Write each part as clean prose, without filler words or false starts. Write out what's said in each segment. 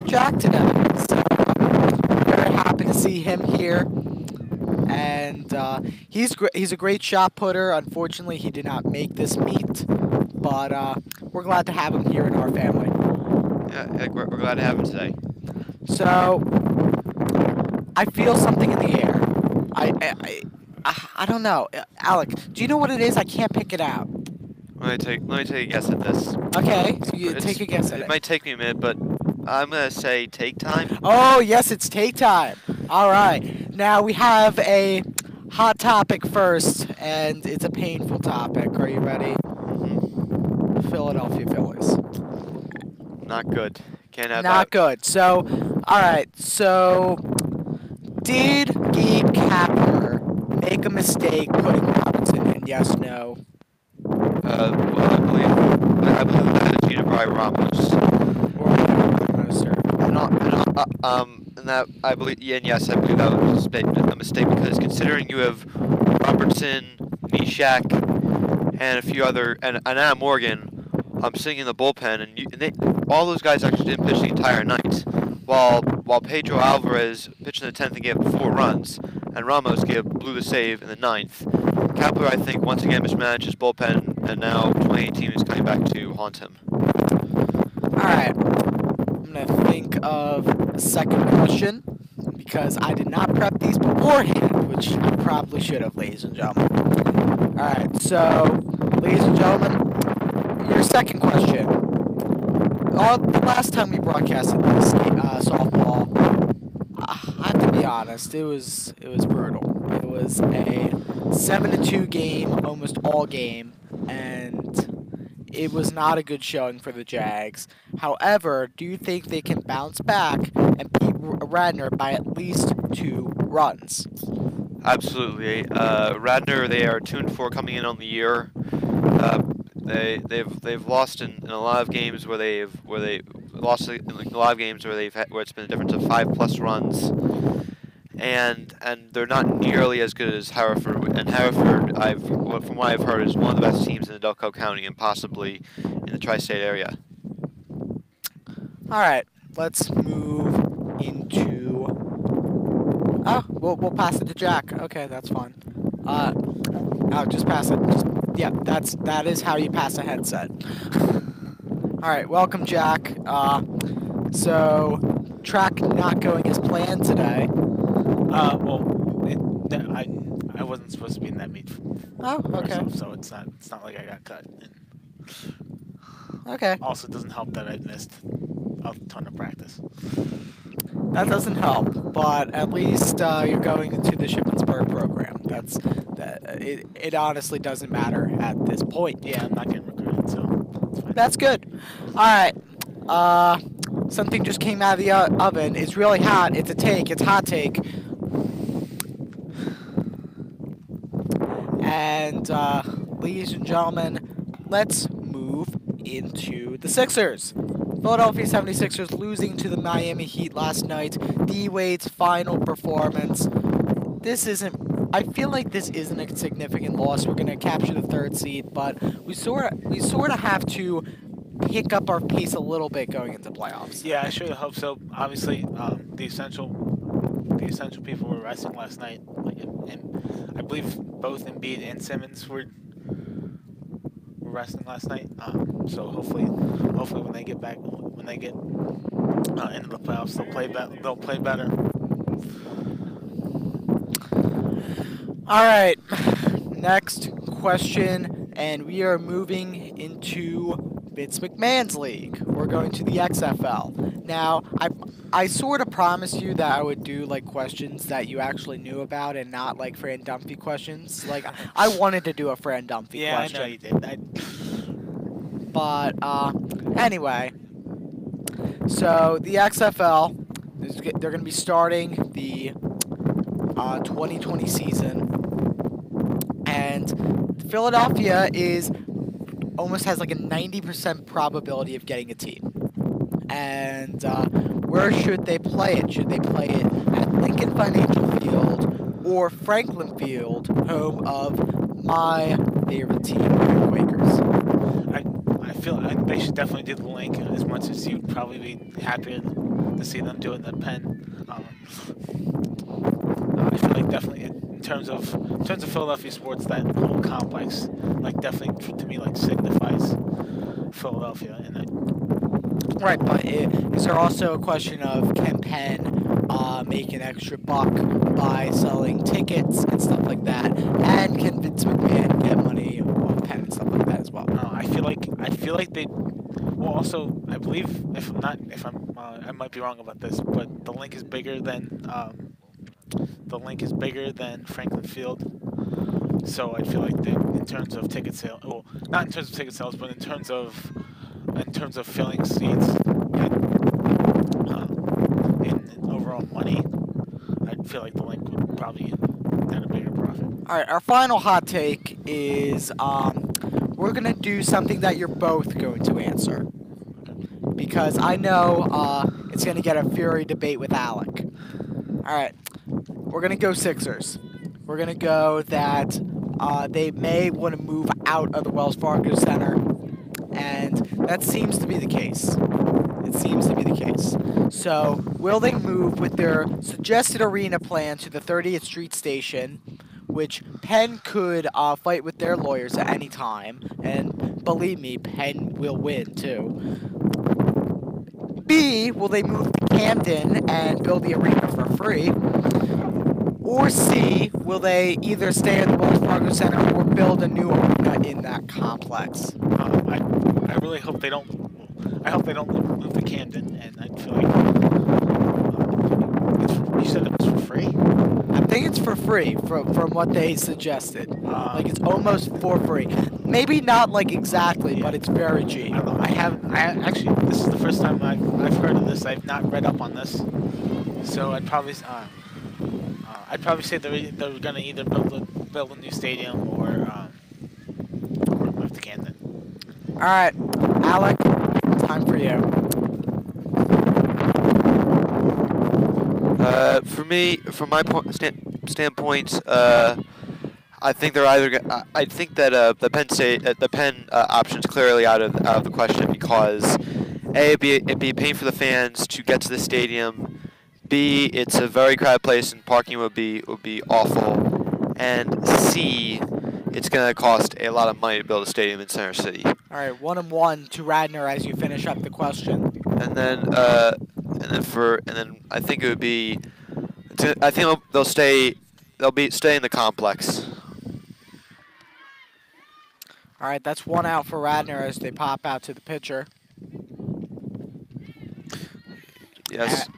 Jack today. So very happy to see him here. And he's a great shot putter. Unfortunately, he did not make this meet, but we're glad to have him here in our family. Yeah, we're glad to have him today. So I feel something in the air. I don't know. Alec, do you know what it is? I can't pick it out. Let me take a guess at this. Okay, so you take a guess at It it. might take me a minute, but I'm gonna say take time. Oh, yes, it's take time. All right. Now we have a hot topic first, and it's a painful topic. Are you ready? Philadelphia Phillies. Not good. Can't have Not that. good. So, all right. So, did Gabe Kapler make a mistake putting Robertson in? Yes, no. Well, I believe that is Gina Ramos. Or no, sir. And that I believe, yeah, and yes, I believe that was a mistake because considering you have Robertson, Mishak, and a few other, and Adam Morgan, sitting in the bullpen, all those guys actually didn't pitch the entire night, while Pedro Alvarez pitched in the 10th and gave up 4 runs, and Ramos blew the save in the 9th. Kapler, I think, once again mismanaged his bullpen, and now 2018 is coming back to haunt him. All right. I'm going to think of a second question because I did not prep these beforehand, which I probably should have, ladies and gentlemen. All right. So, ladies and gentlemen, your second question. The last time we broadcasted this softball, I have to be honest, it was brutal. It was a 7-2 game, almost all game, and it was not a good showing for the Jags. However, do you think they can bounce back and beat Radnor by at least 2 runs? Absolutely. Radnor, they are 2-4 coming in on the year. They've lost in a lot of games where they lost in a lot of games where it's been a difference of 5+ runs, and they're not nearly as good as Hereford. And Hereford, from what I've heard, is one of the best teams in Delco County and possibly in the tri-state area. All right, let's move into. Oh, we'll pass it to Jack. Okay, that's fine. I'll just pass it. Yeah, that is how you pass a headset. All right, welcome, Jack. So track not going as planned today. I wasn't supposed to be in that meet. Oh, okay. So it's not like I got cut. Okay. Also, it doesn't help that I missed a ton of practice. That doesn't help, but at least you're going into the Shippensburg program. It honestly doesn't matter at this point. Yeah, I'm not getting recruited, so it's fine. That's good. All right. Something just came out of the oven. It's really hot. It's a take. It's hot take. And ladies and gentlemen, let's move into the Sixers. Philadelphia 76ers losing to the Miami Heat last night. D-Wade's final performance. I feel like this isn't a significant loss. We're going to capture the 3rd seed, but we sort of have to pick up our pace a little bit going into playoffs. Yeah, I sure hope so. Obviously, the essential people were resting last night, and I believe both Embiid and Simmons were resting last night. So hopefully when they get back, when they get into the playoffs, they'll play better. All right, next question, and we are moving into Vince McMahon's league. We're going to the XFL. Now, I sort of promised you that I would do like questions that you actually knew about and not like Fran Dumphy questions. Like I wanted to do a Fran Dumphy question. Yeah, I know you did. But anyway, so the XFL, they're going to be starting the 2020 season, and Philadelphia almost has like a 90% probability of getting a team. And where should they play it? Should they play it at Lincoln Financial Field or Franklin Field, home of my favorite team, the Quakers? I feel they should definitely do the link, as much as you'd probably be happier to see them do it in the pen. I feel like definitely in terms of Philadelphia sports, that whole complex like definitely to me like signifies Philadelphia, and Right, but is there also a question of can Penn make an extra buck by selling tickets and stuff like that, and can Vince McMahon get money off Penn and stuff like that as well? I feel like they. Well, also I believe I might be wrong about this, but the link is bigger than Franklin Field. So I feel like in terms of ticket sales, well, not in terms of ticket sales, but in terms of filling seats in overall money, I feel like the link would probably net a bigger profit. All right, our final hot take is we're gonna do something that you're both going to answer because I know it's gonna get a fury debate with Alec. All right, we're gonna go Sixers. We're gonna go that they may want to move out of the Wells Fargo Center, and that seems to be the case. It seems to be the case. So, will they move with their suggested arena plan to the 30th Street Station, which Penn could fight with their lawyers at any time, and believe me, Penn will win too. B, will they move to Camden and build the arena for free? Or C, will they either stay at the Wells Fargo Center or build a new arena in that complex? I really hope they don't. I hope they don't move to Camden, and I feel like you said it was for free. I think it's for free from what they suggested. Like it's almost for free. Maybe not like exactly, but it's very cheap. I don't know. Actually, this is the first time I've heard of this. I've not read up on this, so I'd probably say they're gonna either build a new stadium or move to Camden. All right, Alec, time for you. For me, from my standpoint, I think they're either. I think that the Penn option is clearly out of the question because A, it'd be a pain for the fans to get to the stadium. B, it's a very crowded place and parking would be awful. And C, it's gonna cost a lot of money to build a stadium in Center City. All right, 1-1 to Radnor as you finish up the question. And then I think it would be. I think they'll stay. They'll stay in the complex. All right, that's one out for Radnor as they pop out to the pitcher. Yes.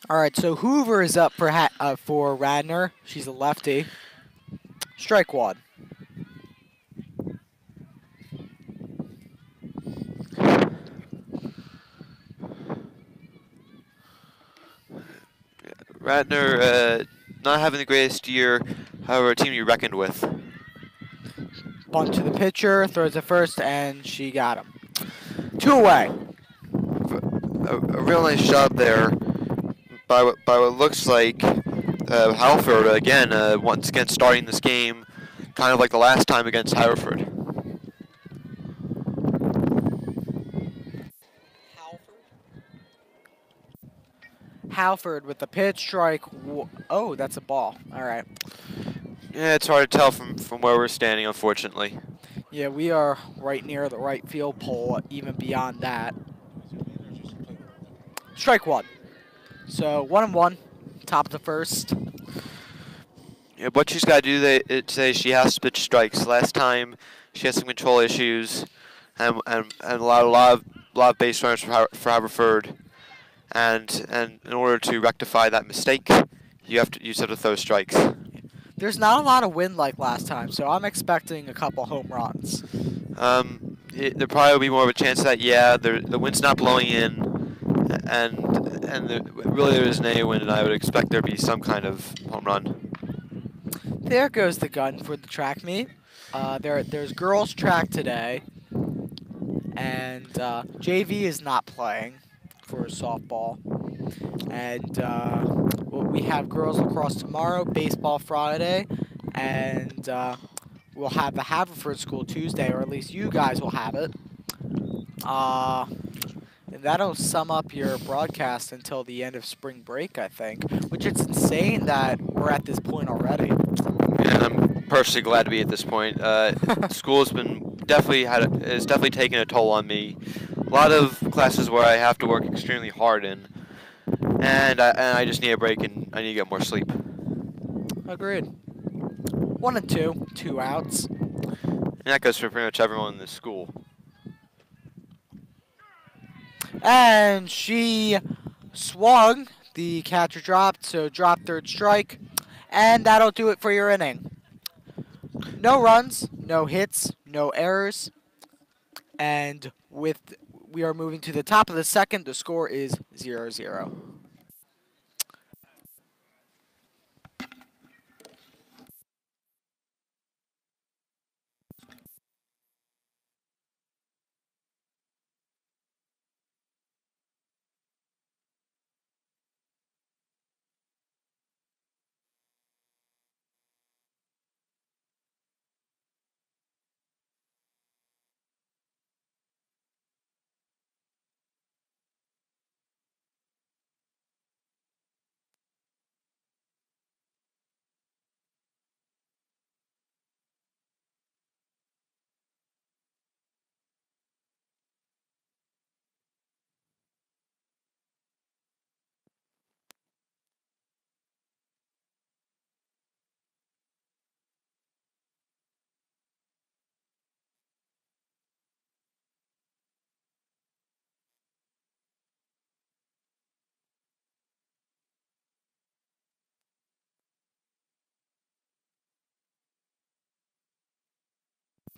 All right, so Hoover is up for Radnor. She's a lefty. Strike one. Radnor not having the greatest year, however, a team to be reckoned with. Bunt to the pitcher, throws it first, and she got him. 2 away. A real nice job there by what looks like Halford again, once again starting this game, kind of like the last time against Haverford. Halford with the pitch, strike. Oh, that's a ball. All right. Yeah, it's hard to tell from where we're standing, unfortunately. Yeah, we are right near the right field pole, even beyond that. Strike one. So 1-1, top of the first. Yeah, what she's got to do today, she has to pitch strikes. Last time, she had some control issues, and a lot of base runners for Haverford. And in order to rectify that mistake, you just have to throw strikes. There's not a lot of wind like last time, so I'm expecting a couple home runs. There probably will be more of a chance of that. Yeah, the wind's not blowing in, and really there isn't any wind, and I would expect there to be some kind of home run. There goes the gun for the track meet. There's girls track today, and JV is not playing for softball. And we have girls lacrosse tomorrow, baseball Friday, and we'll have the Haverford School Tuesday, or at least you guys will have it. And that'll sum up your broadcast until the end of spring break, I think. Which it's insane that we're at this point already. And I'm personally glad to be at this point. School's been it's definitely taken a toll on me. A lot of classes where I have to work extremely hard in, and I just need a break and I need to get more sleep. Agreed. 1 and 2, 2 outs. And that goes for pretty much everyone in this school. And she swung. The catcher dropped, so drop third strike. And that'll do it for your inning. No runs, no hits, no errors. And we are moving to the top of the second. The score is 0-0.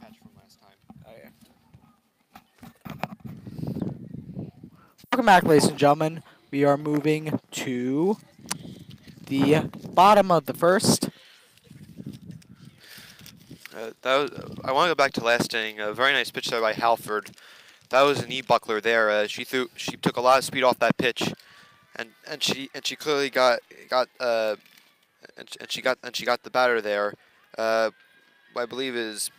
Patch from last time. Oh, yeah. Welcome back, ladies and gentlemen. We are moving to the bottom of the first. I want to go back to last inning. A very nice pitch there by Halford. That was a knee buckler there. She took a lot of speed off that pitch, and she clearly got and she got the batter there. I believe it's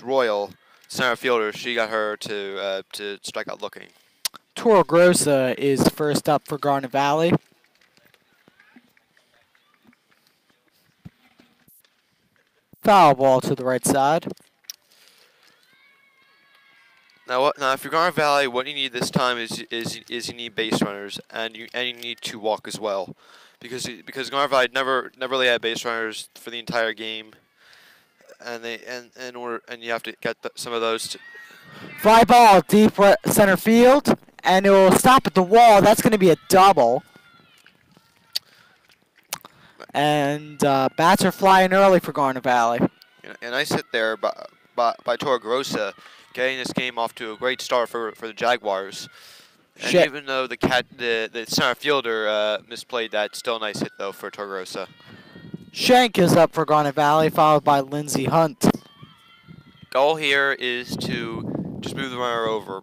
Royal, center fielder. She got her to strike out looking. Toro Grossa is first up for Garnet Valley. Foul ball to the right side. Now, if you're Garnet Valley, what you need this time is you need base runners, and you need to walk as well, because Garnet Valley never really had base runners for the entire game, and you have to get some of those. Fly ball deep center field, and it will stop at the wall. That's going to be a double. And bats are flying early for Garnet Valley. And I sit there by Toro Grossa, getting this game off to a great start for the Jaguars. And even though the center fielder misplayed that, still a nice hit though for Toro Grossa. Shank is up for Garnet Valley, followed by Lindsey Hunt. Goal here is to just move the runner over.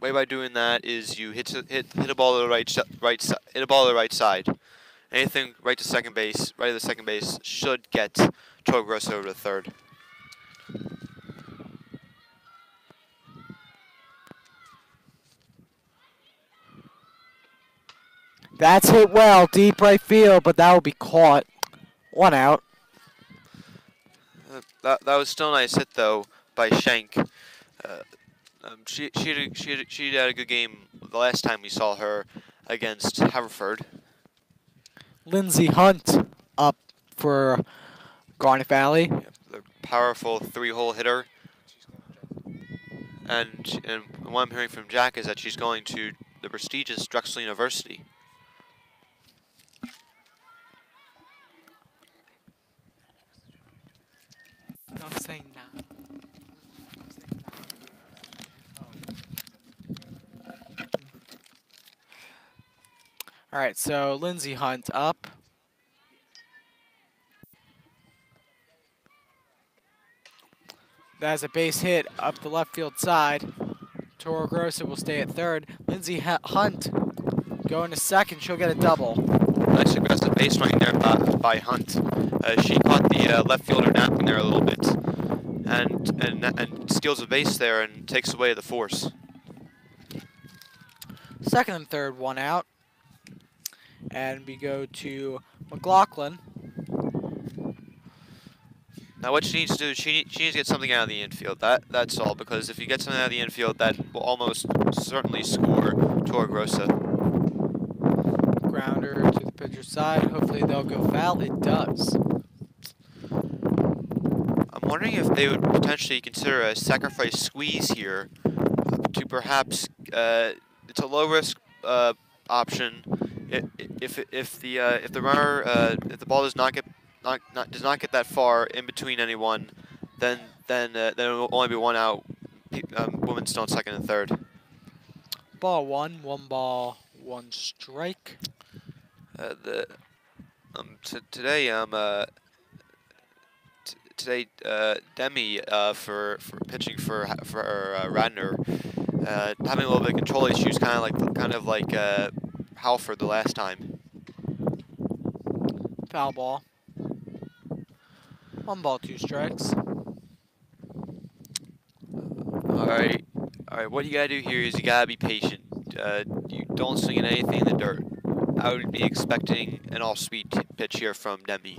Way by doing that is you hit a ball to the hit a ball to the right side. Anything right to the second base should get Toro Grossa over to third. That's hit well, deep right field, but that will be caught. 1 out. That was still a nice hit though by Shank. She had a good game the last time we saw her against Haverford. Lindsey Hunt up for Garnet Valley. The powerful 3-hole hitter. And what I'm hearing from Jack is that she's going to the prestigious Drexel University. I'm saying now. All right, so Lindsey Hunt up. That's a base hit up the left field side. Toro Grossa will stay at third. Lindsey Hunt Going to second, she'll get a double. Nice aggressive base running there by Hunt. She caught the left fielder napping there a little bit, and steals a base there and takes away the force. Second and third, one out. And we go to McLaughlin. Now what she needs to do, she needs to get something out of the infield. That's all, because if you get something out of the infield, that will almost certainly score Torregrossa. Grounder to the pitcher's side. Hopefully they'll go foul. It does. I'm wondering if they would potentially consider a sacrifice squeeze here to perhaps it's a low risk option. If the runner if the ball does not get that far in between anyone, then it will only be one out. Women still on second and third. Ball one ball, one strike. Today Demi for pitching for Radnor having a little bit of control issues, kind of like Halford the last time. Foul ball. 1 ball, 2 strikes. All right. What you gotta do here is you gotta be patient. You don't swing at anything in the dirt. I would be expecting an off-speed pitch here from Demi.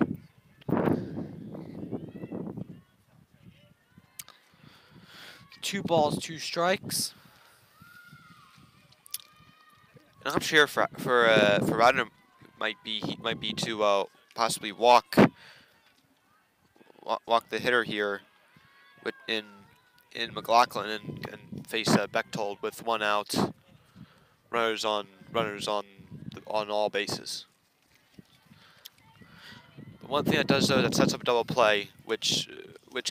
2 balls, 2 strikes. And I'm sure for Radnor might be to possibly walk the hitter here, in McLaughlin and face Bechtold with 1 out, runners on all bases. The one thing that does though, that sets up a double play, which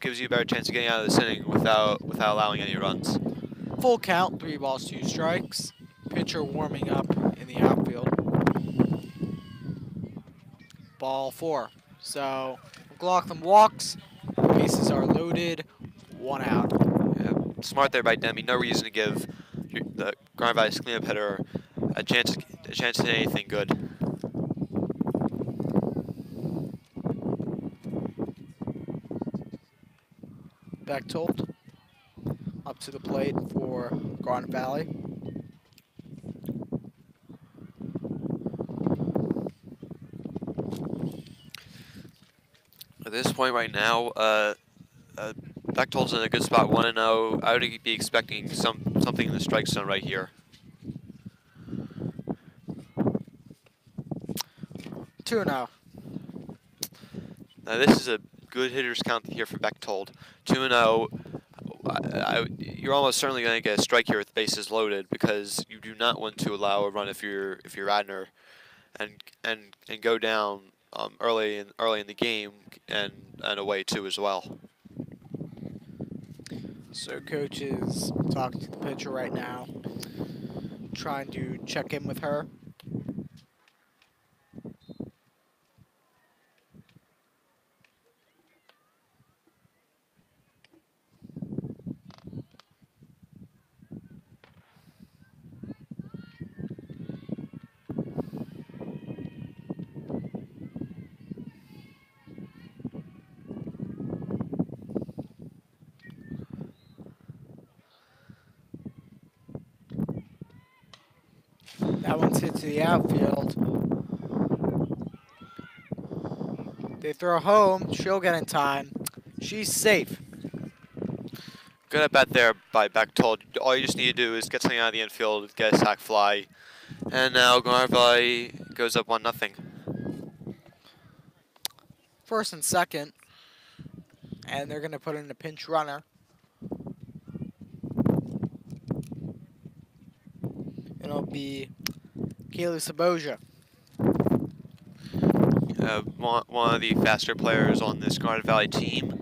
gives you a better chance of getting out of this inning without allowing any runs. Full count, 3 balls, 2 strikes. Pitcher warming up in the outfield. Ball 4. So McLaughlin walks. Bases are loaded. 1 out. Yeah, smart there by Demi. No reason to give the Garnet Valley cleanup hitter a chance to hit anything good. Bechtold up to the plate for Garnet Valley. At this point right now, Bechtold's in a good spot, 1-0. I would be expecting something in the strike zone right here. 2-0. Now this is a good hitter's count here for Bechtold. 2-0. You're almost certainly going to get a strike here with the bases loaded, because you do not want to allow a run if you're Radnor, and go down early in the game and away too as well. So coach is talking to the pitcher right now, trying to check in with her. That one's hit to the outfield. They throw home. She'll get in time. She's safe. Good at bat there by Bechtold. All you just need to do is get something out of the infield, get a sac fly, and now Garnet Valley goes up 1-0. First and second. And they're going to put in a pinch runner. It'll be Kaylee Saboja. One of the faster players on this Garnet Valley team,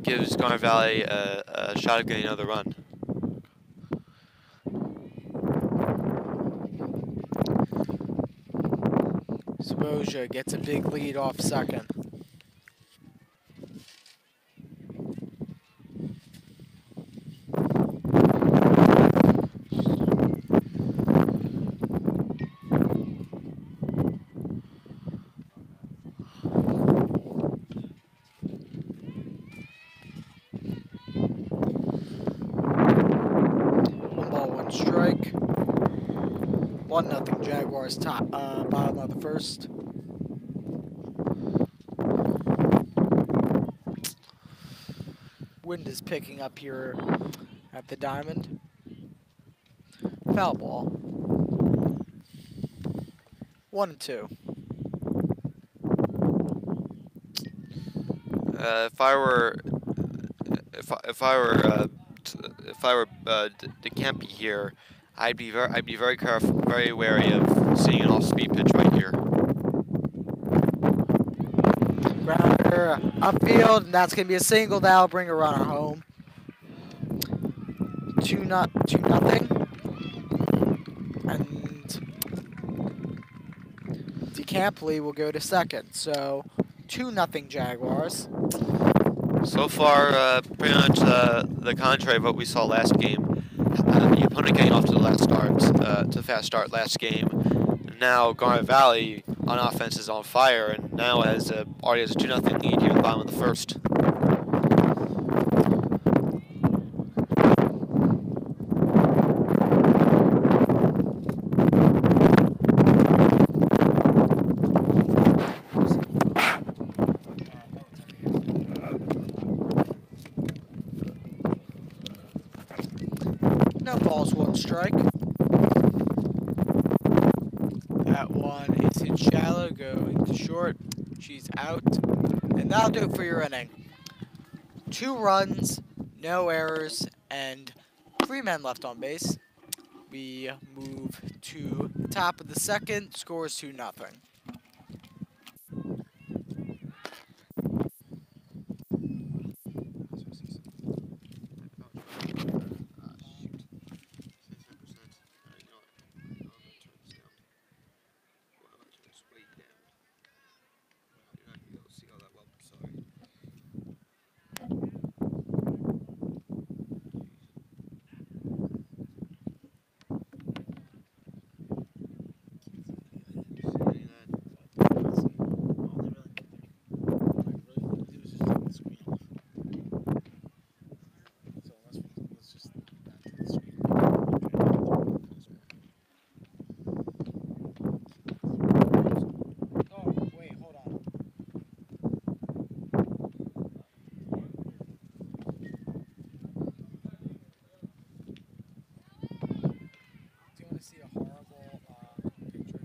gives Garnet Valley a shot of getting another run. Saboja gets a big lead off second. 1-0 Jaguars top bottom of the first. Wind is picking up here at the diamond. Foul ball. 1-2. If I were, if I were, DeCampi here, I'd be very careful, very wary of seeing an off-speed pitch right here. Grounder upfield, and that's gonna be a single. That'll bring a runner home. 2-0. And DeCampley will go to second. So 2-0 Jaguars. So far, pretty much the contrary of what we saw last game. The opponent getting off to the fast start last game. Now Garnet Valley on offense is on fire, and now already has a 2-0 lead here at the bottom of the first. No balls, 1 strike. That one is hit shallow, going to short. She's out. And that'll do it for your inning. 2 runs, no errors, and 3 men left on base. We move to the top of the second. Score is 2-0. See a horrible picture,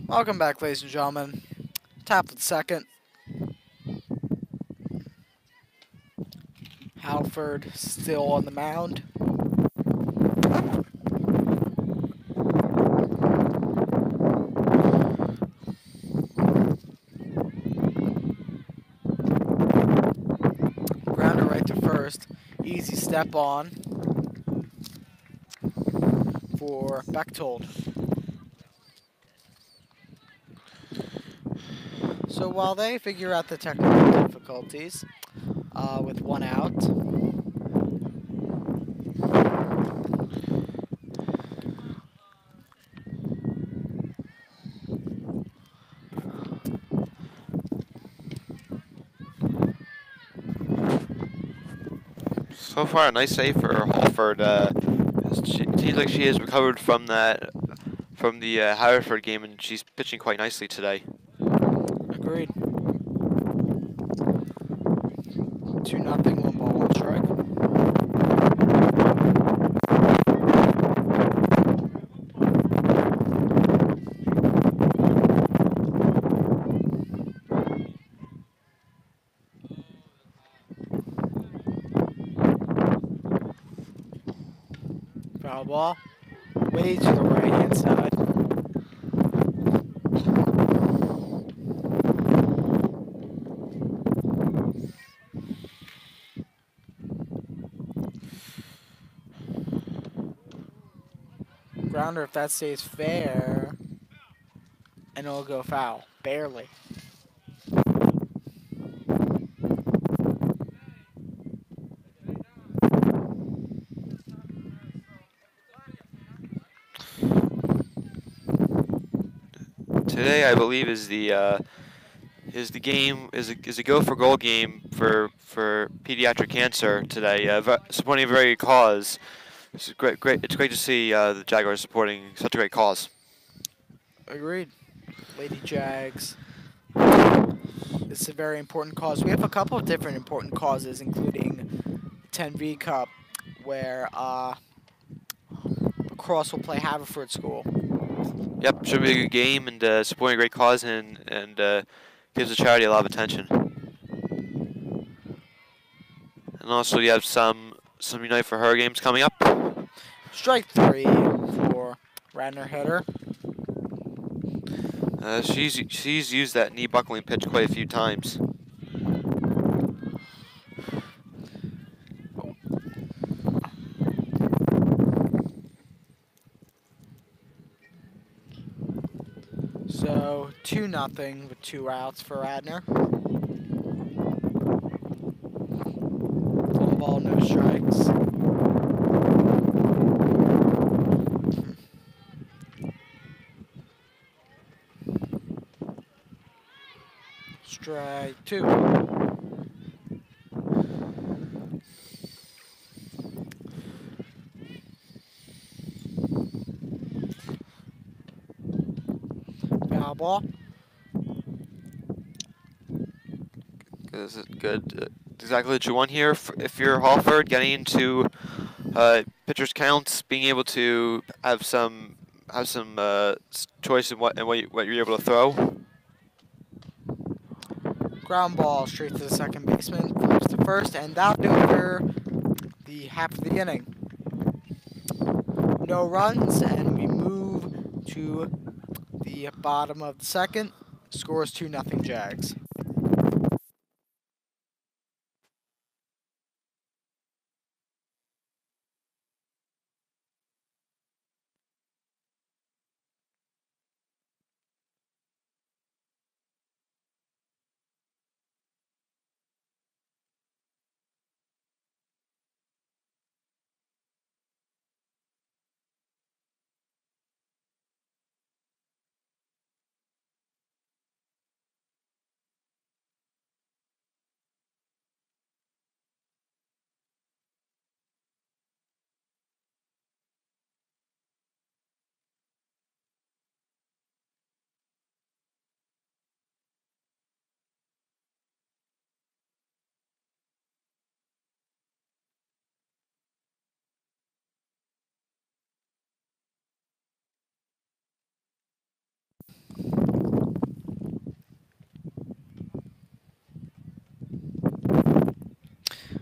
Welcome back, ladies and gentlemen. Top of the second. Halford still on the mound. Grounder right to first. Easy step on for Bechtold. So while they figure out the technical difficulties with 1 out, So far, a nice save for Halford. It seems like she has recovered from the Hereford game, and she's pitching quite nicely today. agreed. 2-0, 1 ball, 1 strike. Foul ball. Way to the right hand side. Grounder, if that stays fair, and it'll go foul. Barely. today I believe is a go for goal game for pediatric cancer today. Supporting a very good cause. It's great. It's great to see the Jaguars supporting such a great cause. Agreed. Lady Jags. It's a very important cause. We have a couple of different important causes, including 10V Cup, where Cross will play Haverford School. Yep, should be a good game and supporting a great cause and gives the charity a lot of attention. And also you have some Unite for Her games coming up. Strike 3 for Radnor hitter. She's used that knee buckling pitch quite a few times. So 2-0 with 2 outs for Radnor. One ball, no strikes. Strike 2. Foul ball. Is it good? Exactly what you want here. If you're Halford, getting into pitchers counts, being able to have some choice in what you're able to throw. Ground ball straight to the second baseman. Flips to first, and that'll do it for the half of the inning. No runs, and we move to the bottom of the second. Score is 2-0 Jags.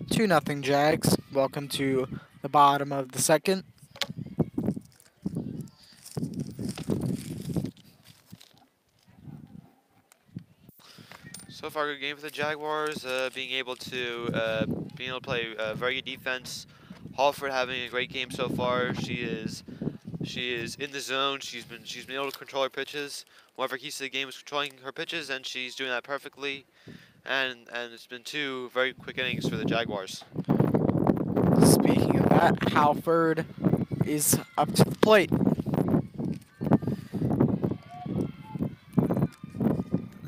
Two nothing Jags. Welcome to the bottom of the second. So far, good game for the Jaguars. Being able to play very good defense. Halford having a great game so far. She is in the zone. She's been able to control her pitches. One of her keys to the game is controlling her pitches, and she's doing that perfectly. And it's been 2 very quick innings for the Jaguars. Speaking of that, Halford is up to the plate.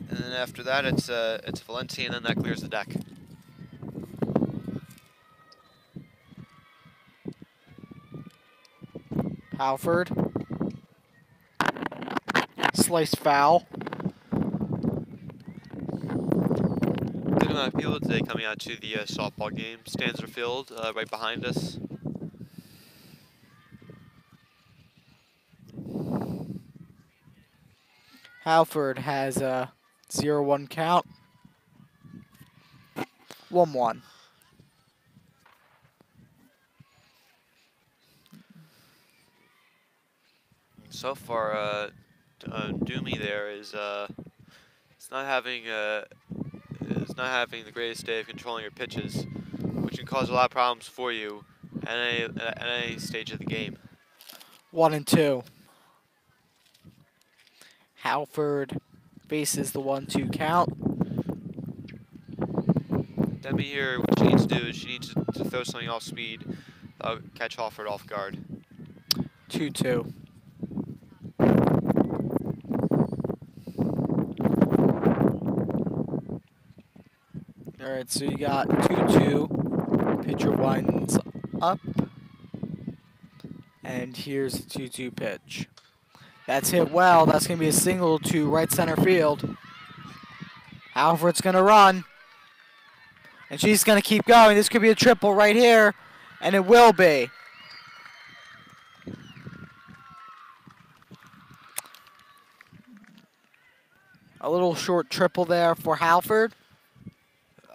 And then after that, it's Valencia, and then that clears the deck. Halford. Slice foul. Good amount of people today coming out to the softball game. Stands are filled right behind us. Halford has a 0-1 count. 1-1. So far, Doomy there is it's not having the greatest day of controlling your pitches, which can cause a lot of problems for you at any stage of the game. 1-2. Halford faces the 1-2 count. Demi here, what she needs to do is she needs to throw something off speed, catch Halford off guard. 2-2. Alright, so you got 2-2. Pitcher winds up. And here's the 2-2 pitch. That's hit well. That's going to be a single to right center field. Alfred's going to run. And she's going to keep going. This could be a triple right here. And it will be. A little short triple there for Halford.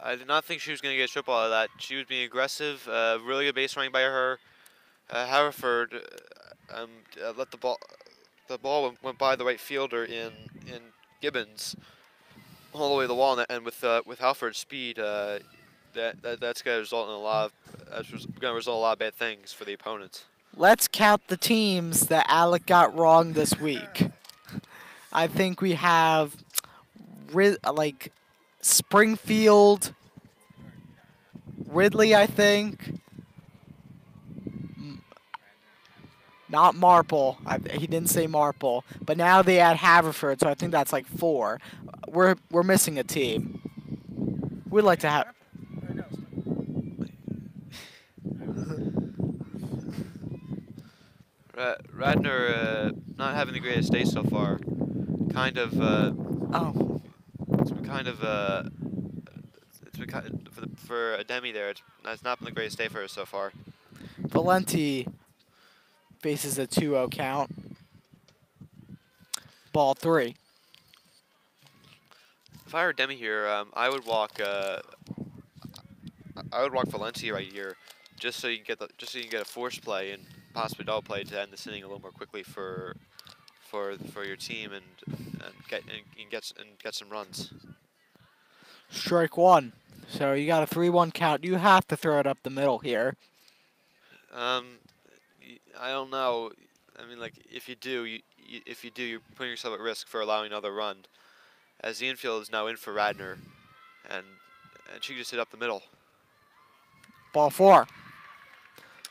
I did not think she was going to get a triple out of that. She was being aggressive. Really good base running by her. Haverford let the ball. The ball went by the right fielder in Gibbons, all the way to the wall, and with Halford's speed, that's going to result in a lot of bad things for the opponents. Let's count the teams that Alec got wrong this week. I think we have like Springfield, Ridley, I think. Not Marple. He didn't say Marple. But now they add Haverford, so I think that's like 4. We're missing a team. We'd like to have. Radnor not having the greatest day so far. Kind of. Oh. It's been kind of. It's been kind for a Demi there. It's not been the greatest day for her so far. Valenti faces a 2-0 count. Ball 3. If I were Demi here, I would walk. I would walk Valenti right here, just so you can get a force play and possibly double play to end this inning a little more quickly for your team and get some runs. Strike 1. So you got a 3-1 count. You have to throw it up the middle here. I don't know. I mean, like if you do, you're putting yourself at risk for allowing another run, as the infield is now in for Radnor, and she just hit up the middle. Ball 4.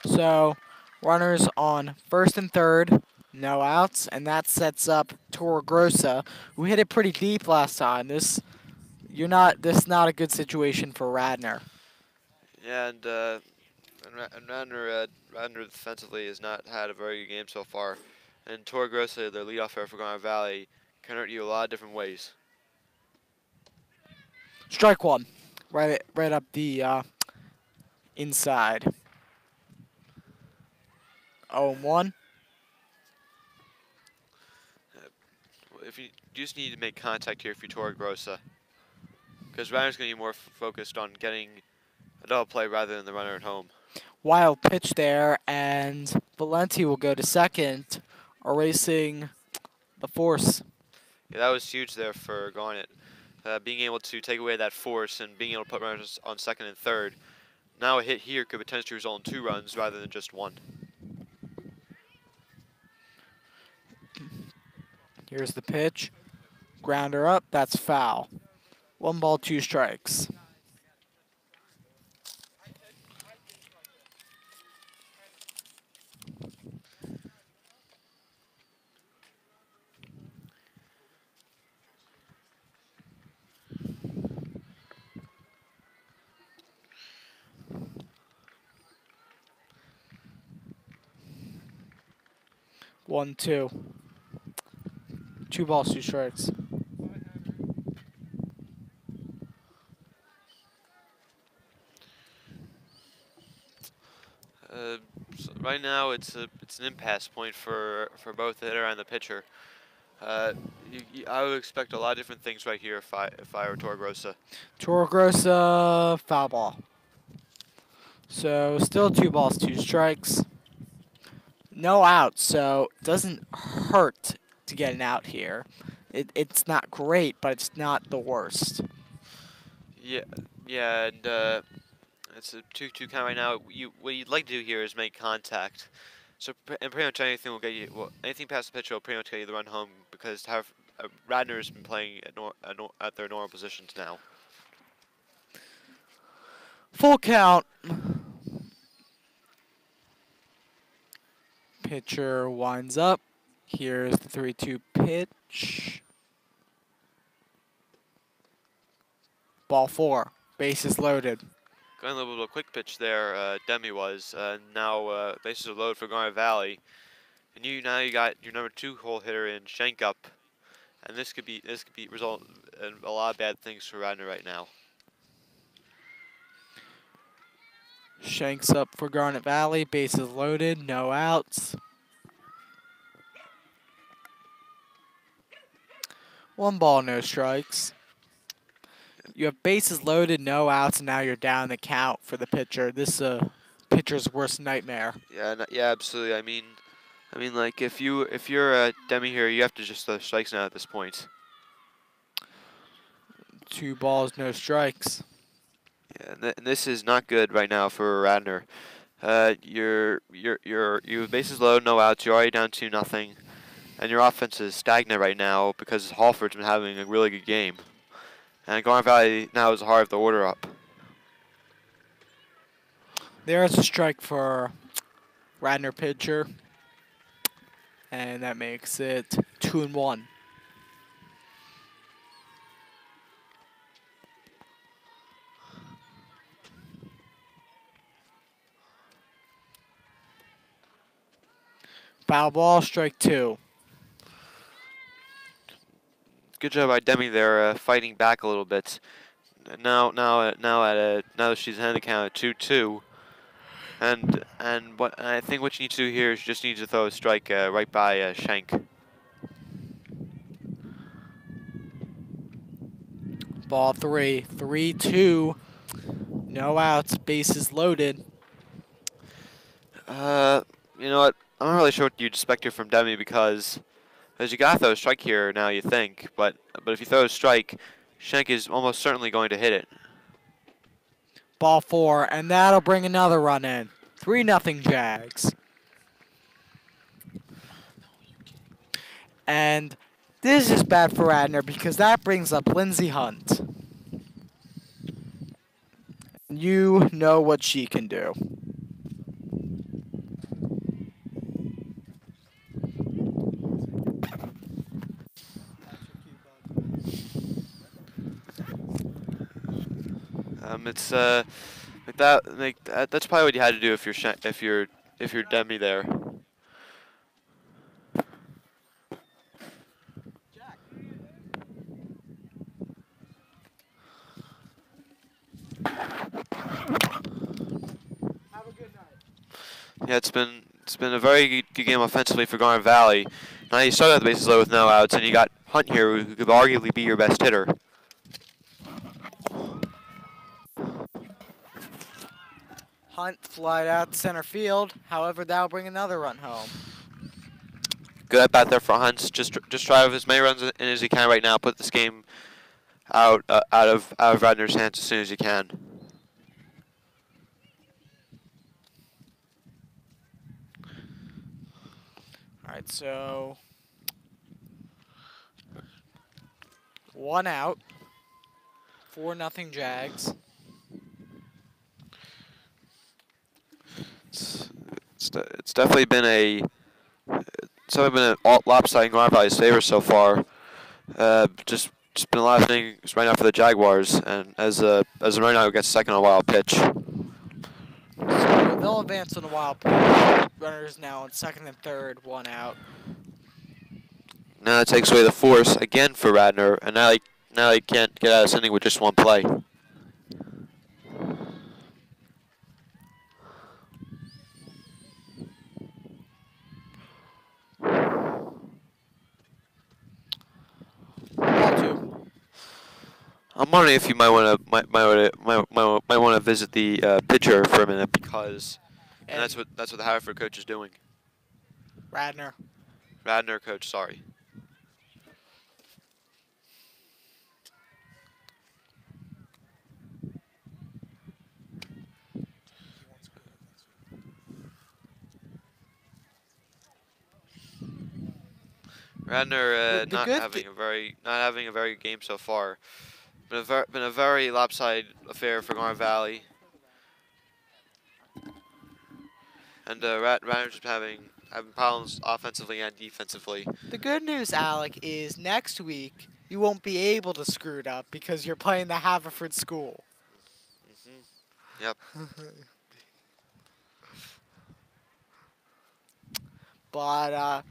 So runners on first and third, no outs, and that sets up Torregrossa, who hit it pretty deep last time. This is not a good situation for Radnor. Yeah, and Radnor defensively has not had a very good game so far. And Torregrossa, their leadoff hitter for Garnet Valley, can hurt you a lot of different ways. Strike 1. Right up the inside. 0-1. If you just need to make contact here for Torregrossa, because Radnor's going to be more focused on getting a double play rather than the runner at home. Wild pitch there, and Valenti will go to second, erasing the force. Yeah, that was huge there for Garnet. Being able to take away that force and being able to put runners on second and third. Now a hit here could potentially result in 2 runs rather than just 1. Here's the pitch. Grounder up, that's foul. 1 ball, 2 strikes. One, 2. 2 balls, 2 strikes. So right now, it's an impasse point for both the hitter and the pitcher. I would expect a lot of different things right here if I were Torregrossa. Torregrossa, foul ball. So still 2 balls, 2 strikes. No outs, so it doesn't hurt to get an out here. It's not great, but it's not the worst. Yeah, and it's a 2-2 count right now. What you'd like to do here is make contact. So and pretty much anything will get you. Well, anything past the pitcher will pretty much get you the run home because Radnor has been playing at their normal positions now. Full count. Pitcher winds up. Here's the 3-2 pitch. Ball 4. Bases loaded. Going a little bit of a quick pitch there, Demi was. Now bases are loaded for Garnet Valley. And now you got your number 2 hole hitter in Shank up. And this could be result in a lot of bad things for Radnor right now. Shanks up for Garnet Valley. Bases loaded. No outs. 1 ball, no strikes. You have bases loaded, no outs, and now you're down the count for the pitcher. This is a pitcher's worst nightmare. Yeah, yeah, absolutely. I mean, like if you're a Demi here, you have to just throw strikes now at this point. 2 balls, no strikes. Yeah, and this is not good right now for Radnor. You have bases loaded, no outs. You're already down 2-0, and your offense is stagnant right now because Halford's been having a really good game. And Garnet Valley now is the heart of the order up. There's a strike for Radnor pitcher. And that makes it 2-1. Foul ball, strike 2. Good job by Demi there, fighting back a little bit. Now that she's ahead of the count at 2-2, and I think what you need to do here is you just need to throw a strike right by Shank. Ball 3, 3-2. No outs, bases loaded. You know what? I'm not really sure what you'd expect here from Demi because you got to throw a strike here now, you think, but if you throw a strike, Shank is almost certainly going to hit it. Ball 4, and that'll bring another run in. 3-0 Jags. And this is bad for Radnor because that brings up Lindsay Hunt. You know what she can do. It's that's probably what you had to do if you're Demi there. Yeah, it's been a very good game offensively for Garnet Valley. Now you started the bases low with no outs, and you got Hunt here, who could arguably be your best hitter. Hunt flied out to center field. However, that'll bring another run home. Good at bat there for Hunt. Just try with as many runs in as you can right now. Put this game out of Radnor's hands as soon as you can. All right, so 1 out. 4-0 Jags. It's definitely been a lopsided in Garnet Valley's favor so far. Just been a lot of things right now for the Jaguars, and as right now gets second on a wild pitch. So they'll advance on a wild pitch. Runners now on second and third, 1 out. Now that takes away the force again for Radnor, and now they can't get out of this inning with just 1 play. Ball 2. I'm wondering if you might want to visit the pitcher for a minute because and that's what the Haverford coach is doing. Radnor. Radnor coach, sorry. Radnor not having a very good game so far. Been a very lopsided affair for Garnet Valley. And Radnor's just having problems offensively and defensively. The good news, Alec, is next week you won't be able to screw it up because you're playing the Haverford school. Yep. But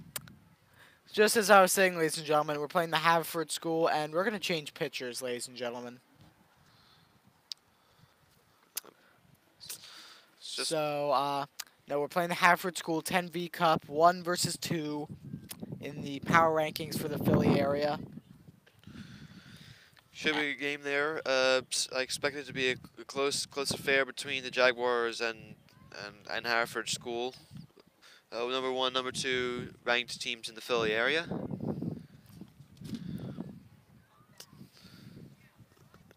just as I was saying, ladies and gentlemen, we're playing the Haverford School, and we're going to change pitchers, ladies and gentlemen. It's just So, no, we're playing the Haverford School 10V Cup, 1 versus 2 in the power rankings for the Philly area. should be a game there. I expect it to be a close affair between the Jaguars and Hereford School. Number 1, number 2 ranked teams in the Philly area.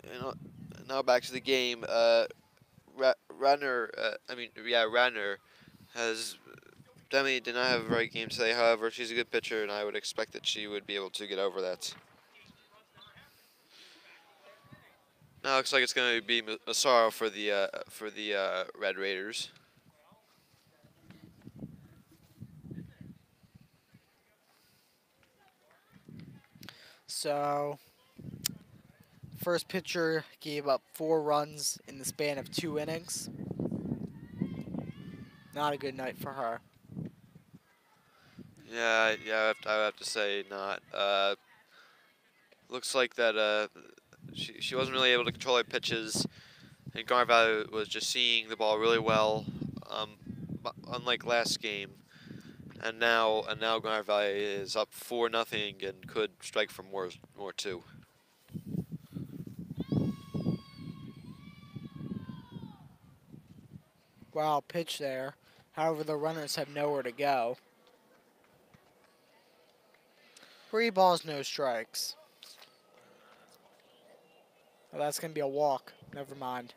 And now back to the game. Radnor, Radnor has Demi did not have a very good game today. However, she's a good pitcher, and I would expect that she would be able to get over that. Now looks like it's going to be Massaro for the Red Raiders. So, first pitcher gave up 4 runs in the span of 2 innings. Not a good night for her. Yeah, I would have to say not. Looks like that she wasn't really able to control her pitches, and Garnet Valley was just seeing the ball really well, unlike last game. And now Garnet Valley is up 4-0 and could strike for more too. Wow, pitch there. However, the runners have nowhere to go. 3 balls, no strikes. Well, that's going to be a walk. Never mind.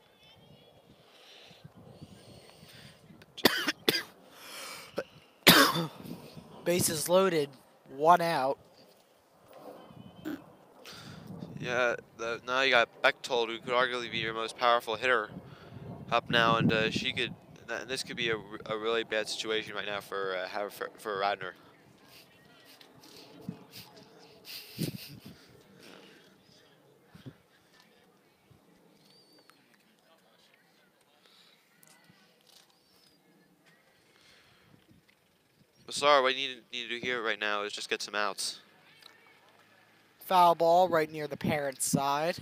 Bases loaded. 1 out. Yeah, now you got Bechtold, who could arguably be your most powerful hitter, up now, and she could. This could be a really bad situation right now for Radnor. Massaro, what you need to do here right now is just get some outs. Foul ball right near the parent's side.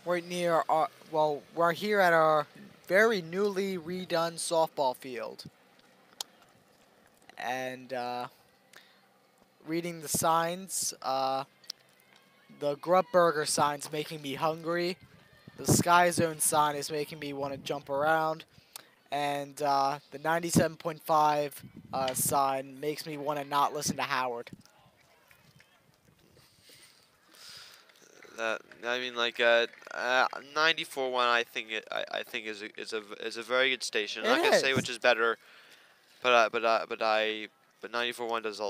Right near our, well, we're here at our very newly redone softball field. And reading the signs, the Grub Burger sign's making me hungry. The Sky Zone sign is making me want to jump around. And the 97.5 sign makes me want to not listen to Howard. I mean, like 94.1, I think is a very good station. I'm It not gonna say is. which is better, but 94.1 does a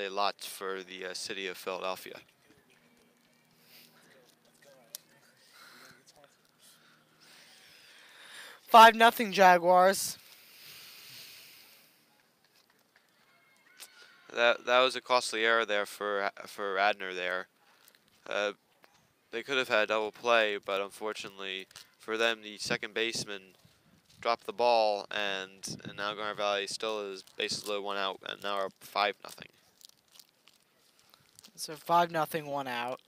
lot for the city of Philadelphia. Five nothing Jaguars. That was a costly error there for Radnor there. They could have had a double play, but unfortunately for them, the second baseman dropped the ball, and now Garnet Valley still is bases loaded, 1 out, and now we're up 5-0. So 5-0, 1 out.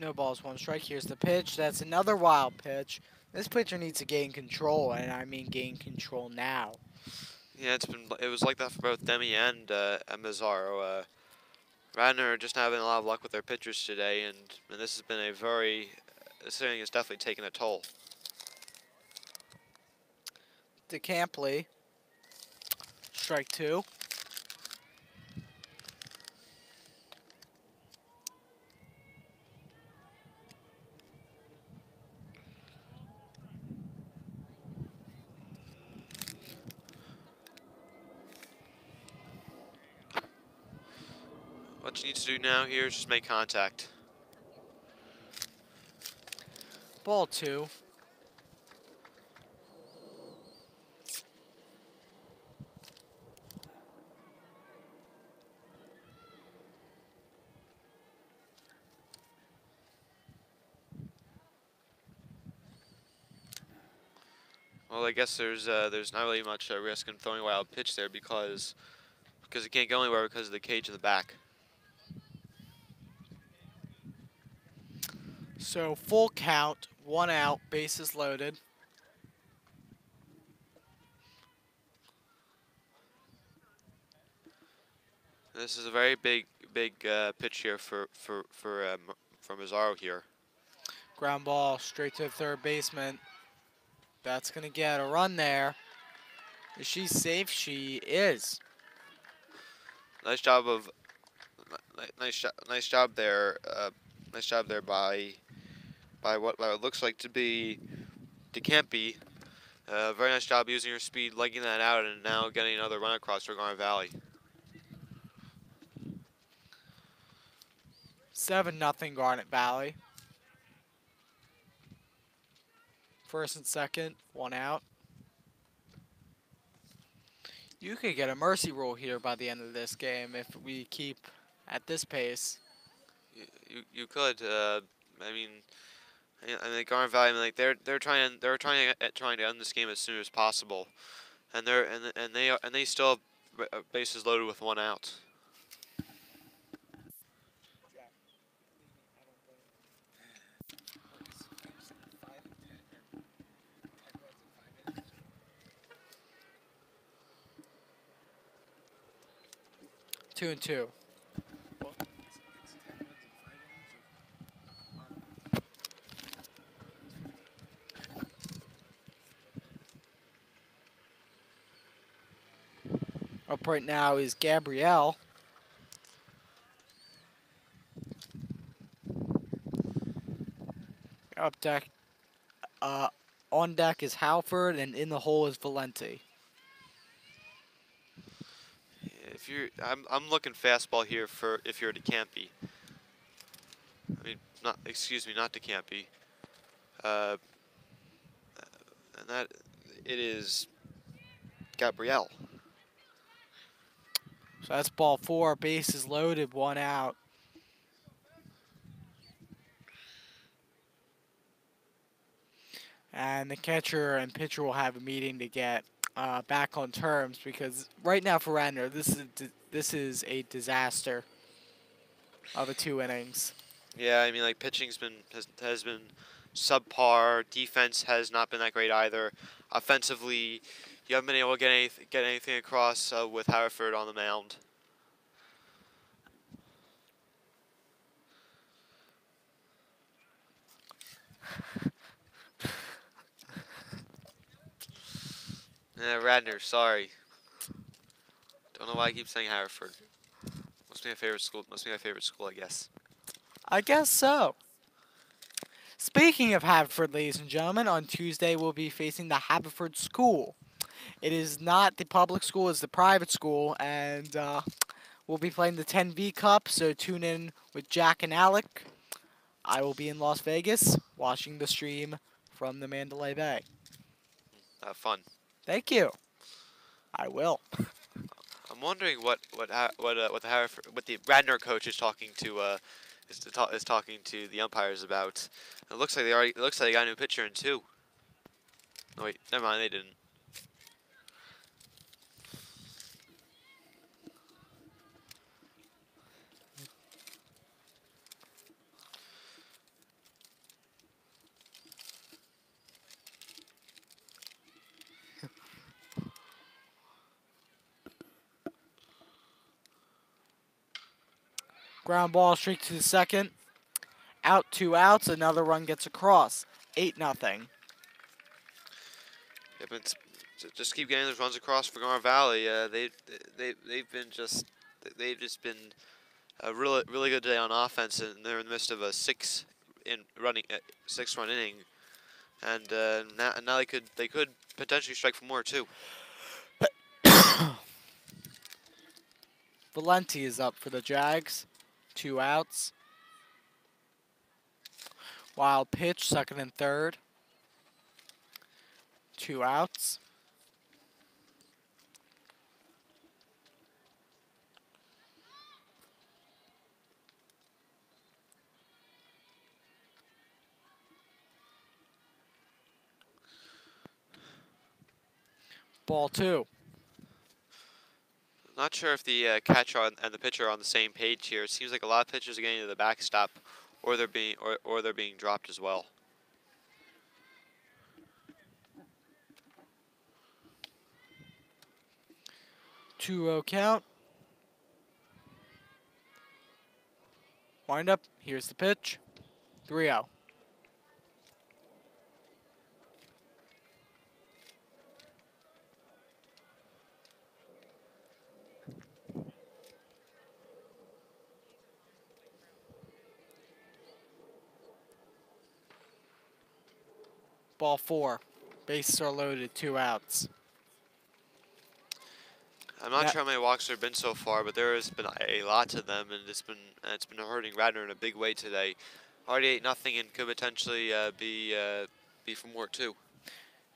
No balls, 1 strike. Here's the pitch. That's another wild pitch. This pitcher needs to gain control, and I mean gain control now. Yeah, it was like that for both Demi and Mazzaro. Radnor just having a lot of luck with their pitchers today, and this has been this inning has definitely taken a toll. DeCampley. Strike 2. What you need to do now here is just make contact. Ball 2. Well, I guess there's not really much risk in throwing a wild pitch there because it can't go anywhere because of the cage in the back. So full count, 1 out, bases loaded. This is a very big pitch here for Mazzaro here. Ground ball straight to the third baseman. That's going to get a run there. Is she safe? She is. Nice job of nice job there. Nice job there by what looks like to be DeCampi. Very nice job using her speed, legging that out, and now getting another run across for Garnet Valley. 7-0 Garnet Valley. First and second, 1 out. You could get a mercy rule here by the end of this game if we keep at this pace. You could. I mean, Garnet Valley. I mean, like they're trying to end this game as soon as possible, and they still have bases loaded with 1 out. Two and two. Up right now is Gabrielle. Up deck, on deck is Halford, and in the hole is Valenti. I'm looking fastball here for if you're DeCampi. I mean, not DeCampi. And that it is Gabrielle. So that's ball 4. Bases loaded, 1 out. And the catcher and pitcher will have a meeting to get back on terms because right now for Radnor, this is a disaster of a 2 innings. Yeah, I mean, like pitching's has been subpar. Defense has not been that great either. Offensively, you haven't been able to get anything across with Hereford on the mound. Radnor, sorry. Don't know why I keep saying Hereford. Must be my favorite school. Must be my favorite school, I guess. I guess so. Speaking of Haverford, ladies and gentlemen, on Tuesday we'll be facing the Haverford School. It is not the public school, it's the private school, and we'll be playing the 10V Cup, so tune in with Jack and Alec. I will be in Las Vegas watching the stream from the Mandalay Bay. Fun. Thank you. I will. I'm wondering what the Radnor coach is talking to is talking to the umpires about. It looks like they got a new pitcher in 2. No, wait, never mind, they didn't. Ground ball straight to the second. Out, 2 outs. Another run gets across. 8-0. Yeah, but just keep getting those runs across for Garnet Valley. They've just been a really good day on offense, and they're in the midst of a 6-run inning, and now they could potentially strike for more too. Valenti is up for the Jags. 2 outs. Wild pitch, second and third. 2 outs. Ball 2. Not sure if the catcher and the pitcher are on the same page here. It seems like a lot of pitchers are getting to the backstop, or they're being dropped as well. 2-0 count. Wind up. Here's the pitch. 3-0. Ball 4. Bases are loaded. 2 outs. I'm not sure how many walks there have been so far, but there has been a lot of them, and it's been hurting Radnor in a big way today. Already 8-0 and could potentially be for more too.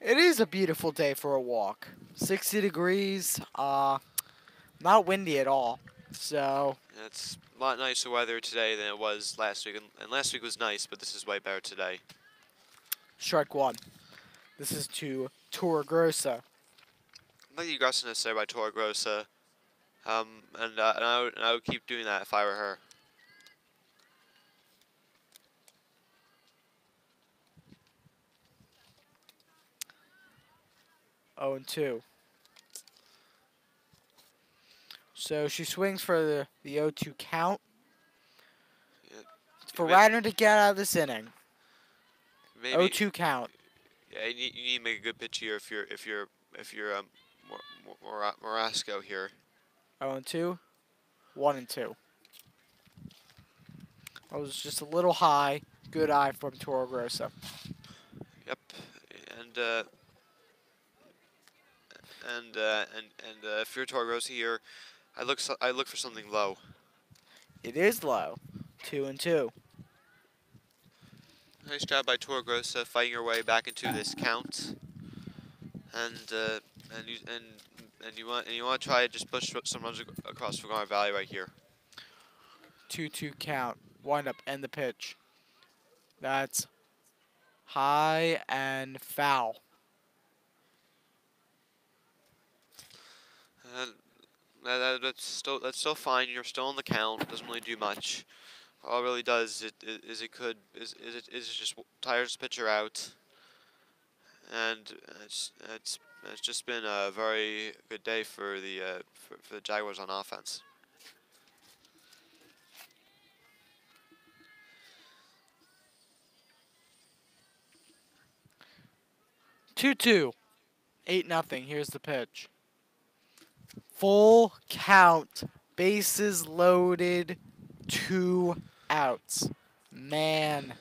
It is a beautiful day for a walk. 60 degrees. Not windy at all. So Yeah, it's a lot nicer weather today than it was last week, and last week was nice, but this is way better today. strike 1. This is to Torregrossa. Like the aggressiveness there by Torregrossa, and I would keep doing that if I were her. Oh and 2. So she swings for the 0-2 count. Yeah, For May- Radnor to get out of this inning. maybe 0-2 count. yeah, you need to make a good pitch here if you're Morasco here. 0 and 2. 1 and 2. That was just a little high. Good eye from Torregrossa. Yep, and if you're Torregrossa here, I look for something low. It is low. 2 and 2. Nice job by Torregrossa fighting her way back into this count, and you want to try to just push some runs across for Garnet Valley right here. 2-2 count. Wind up and the pitch. That's high and foul. And that's still fine. You're still on the count. Doesn't really do much. All it really does is it just tires the pitcher out, and it's just been a very good day for the Jaguars on offense. Two. 8-0. Here's the pitch. Full count. Bases loaded. 2 outs. Man,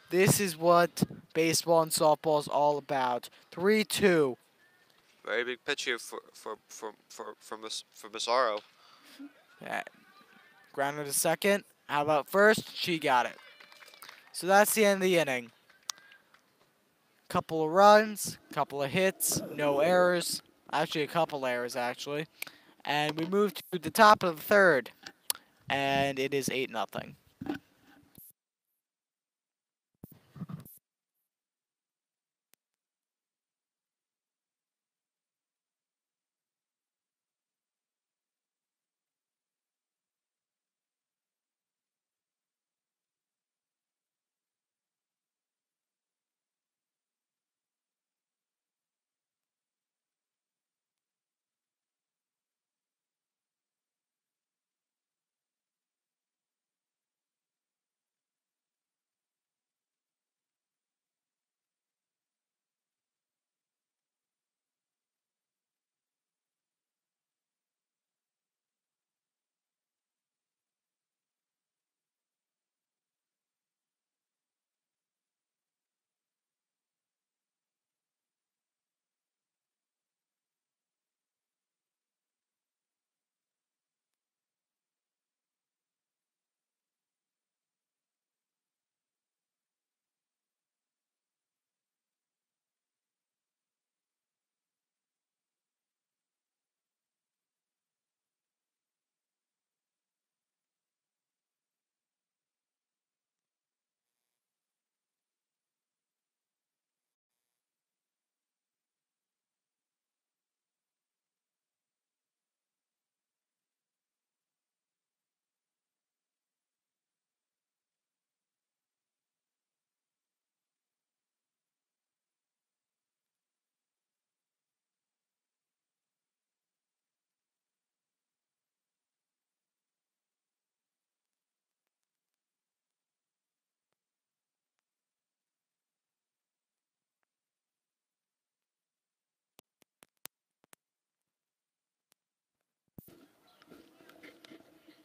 this is what baseball and softball is all about. 3-2. Very big pitch here for Massaro. Grounded to second. How about first? She got it. So that's the end of the inning. Couple of runs, couple of hits, no errors. Actually, a couple errors, actually. And we move to the top of the third. And it is 8-0.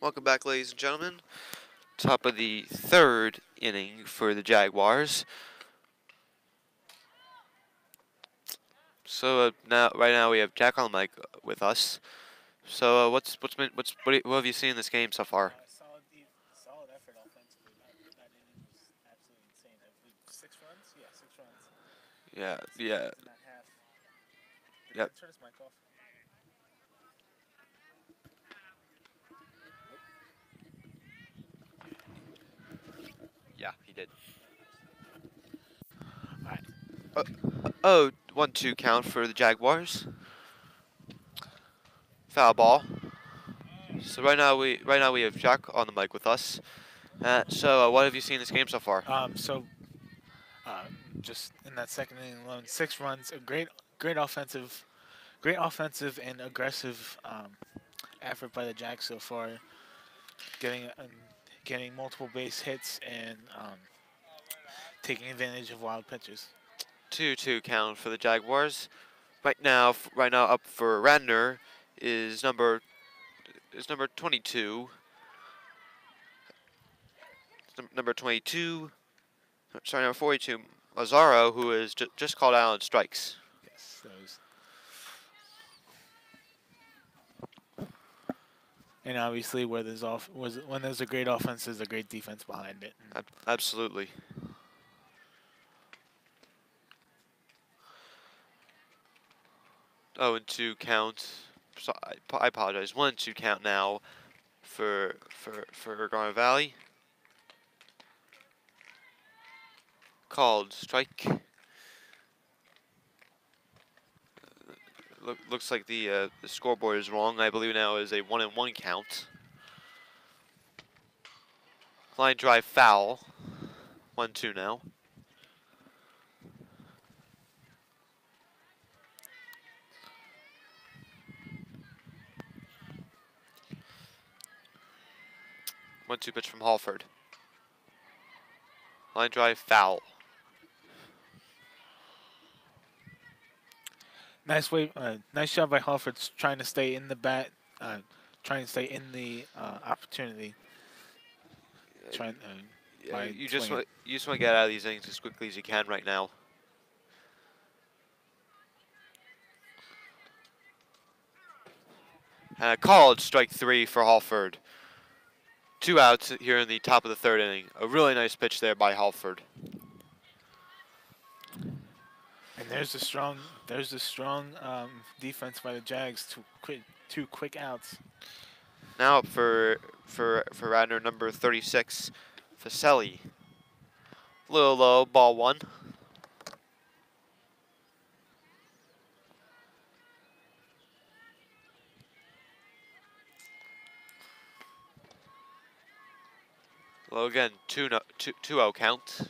Welcome back, ladies and gentlemen. Top of the third inning for the Jaguars. So right now we have Jack on the mic with us. So what have you seen in this game so far? Solid effort offensively. That inning was absolutely insane. I believe 6 runs. Yeah, 6 runs. Yeah. In that half. Yep. Turn his mic off. Yeah, he did. All right. Oh, 1-2 count for the Jaguars. Foul ball. So right now we have Jack on the mic with us. So what have you seen in this game so far? Just in that second inning alone, 6 runs. A great offensive and aggressive effort by the Jacks so far. Getting multiple base hits and taking advantage of wild pitches. 2-2 count for the Jaguars. Right now up for Radnor is number 22. Number 22. Sorry, number 42. Lazaro, who is just called out on strikes. Yes, those. And obviously, when there's a great offense, there's a great defense behind it. Absolutely. Oh, and 2 count. So I apologize. 1-2 count now for Garnet Valley. Called strike. Looks like the scoreboard is wrong. I believe now is a 1-1 count. Line drive foul. 1-2 now. One-two pitch from Halford. Line drive foul. Nice job by Halford trying to stay in the bat, trying to stay in the opportunity. Trying. Yeah, you just want to get out of these innings as quickly as you can right now. Called strike 3 for Halford. 2 outs here in the top of the third inning. A really nice pitch there by Halford. And there's the strong defense by the Jags. Two quick outs. Now up for Radnor, number 36, Facelli. A little low, ball 1. Low again, 2-0 count.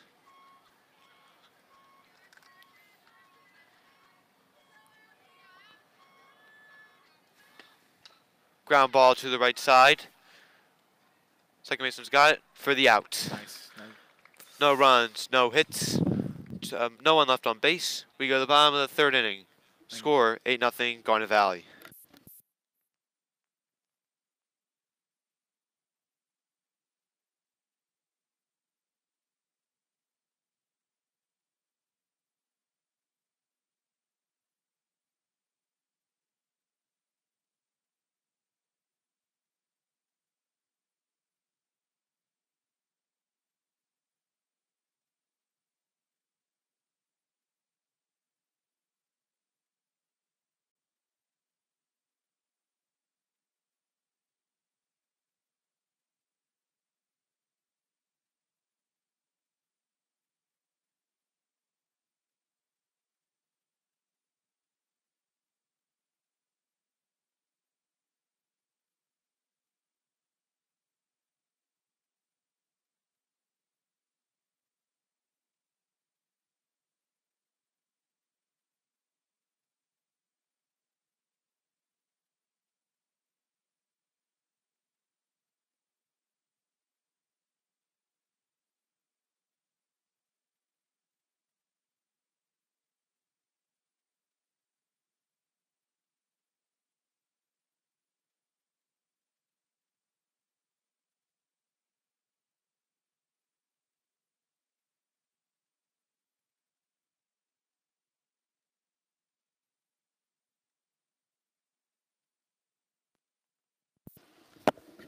Ground ball to the right side. Second baseman's got it for the out. Nice. No runs, no hits. No one left on base. We go to the bottom of the third inning. Score 8-0 Garnet Valley.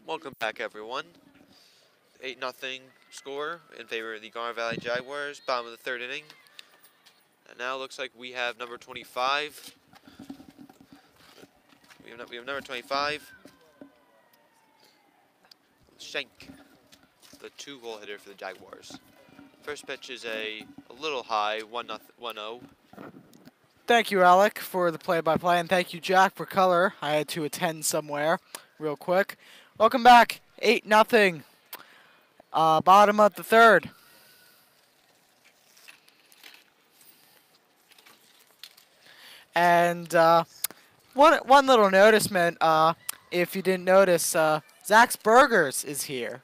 Welcome back, everyone. 8-0 score in favor of the Garnet Valley Jaguars, bottom of the third inning. And now it looks like we have number 25. We have number 25, Shank, the 2-hole hitter for the Jaguars. First pitch is a little high, 1-0. Thank you, Alec, for the play-by-play, and thank you, Jack, for color. I had to attend somewhere real quick. Welcome back. 8-0. Bottom of the third. And one little noticement, if you didn't notice, Zach's Burgers is here.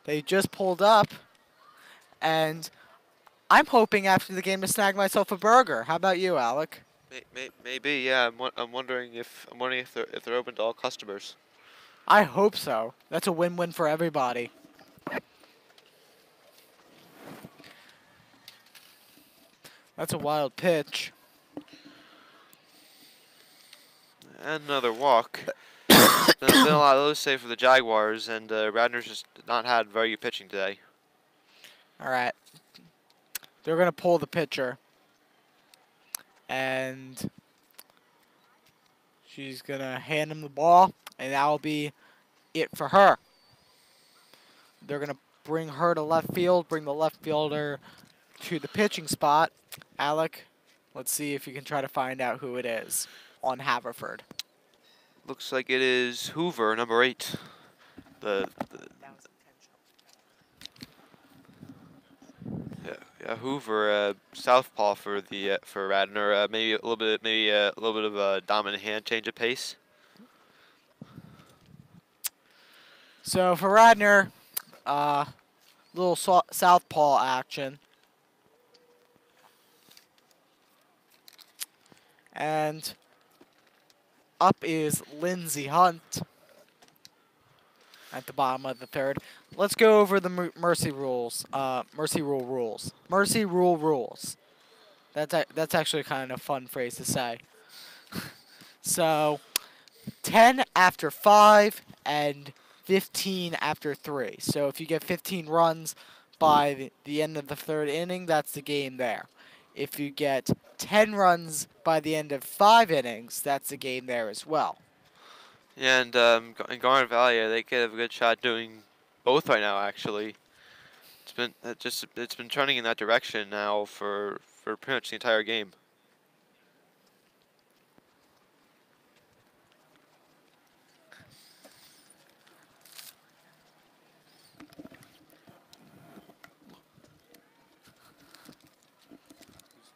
They just pulled up, and I'm hoping after the game to snag myself a burger. How about you, Alec? Maybe, yeah. I'm wondering if they're open to all customers. I hope so. That's a win-win for everybody. That's a wild pitch. And another walk. Been a lot of those saved for the Jaguars, and Radnor's just not had very good pitching today. All right. They're going to pull the pitcher. And she's going to hand him the ball, and that'll be it for her. They're going to bring her to left field, bring the left fielder to the pitching spot. Alec, let's see if you can try to find out who it is on Haverford. Looks like it is Hoover, number 8. Yeah, Hoover, southpaw for Radnor. Maybe a little bit of a dominant hand, change of pace. So for Radnor, little southpaw action. And up is Lindsay Hunt at the bottom of the third. Let's go over the mercy rules. Mercy rule rules. Mercy rule rules. That's actually kind of a fun phrase to say. So, 10 after 5 and 15 after 3. So if you get 15 runs by the end of the third inning, that's the game there. If you get 10 runs by the end of 5 innings, that's the game there as well. Yeah, and in Garnet Valley, they could have a good shot doing both right now. Actually, it's been turning in that direction now for pretty much the entire game.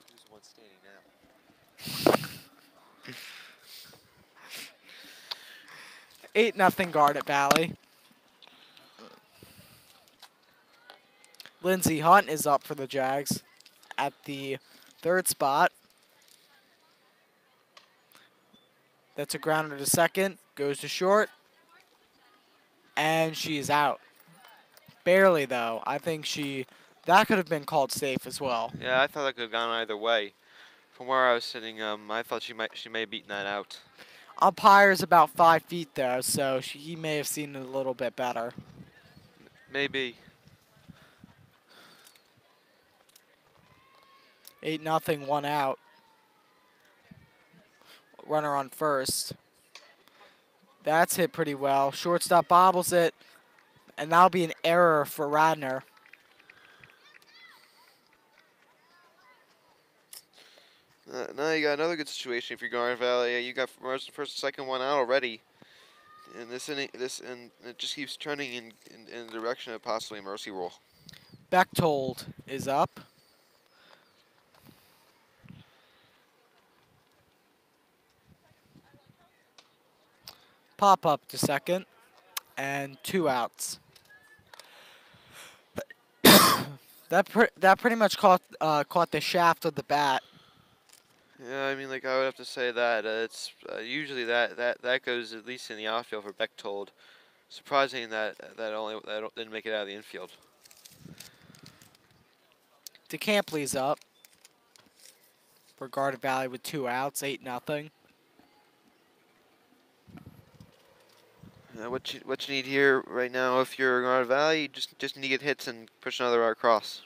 Who's the one standing now? 8-0 Garnet Valley. Lindsay Hunt is up for the Jags at the third spot. That's a grounder to second. Goes to short. And she's out. Barely, though. I think that could have been called safe as well. Yeah, I thought that could have gone either way. From where I was sitting, I thought she may have beaten that out. Umpire's about 5 feet, though, so he may have seen it a little bit better. Maybe. 8-0, 1 out. Runner on first. That's hit pretty well. Shortstop bobbles it, and that'll be an error for Radnor. Now you got another good situation if you're Garnet Valley. You got first and second one out already. And and it just keeps turning in the direction of possibly a mercy rule. Bechtold is up. Pop up to second, and 2 outs. That pretty much caught the shaft of the bat. Yeah, I mean, like I would have to say that it's usually that goes at least in the outfield for Bechtold. Surprising that didn't make it out of the infield. DeCampley's up for Garnet Valley with 2 outs, 8-0. What you need here right now, if you're Garnet Valley, you just need to get hits and push another right across.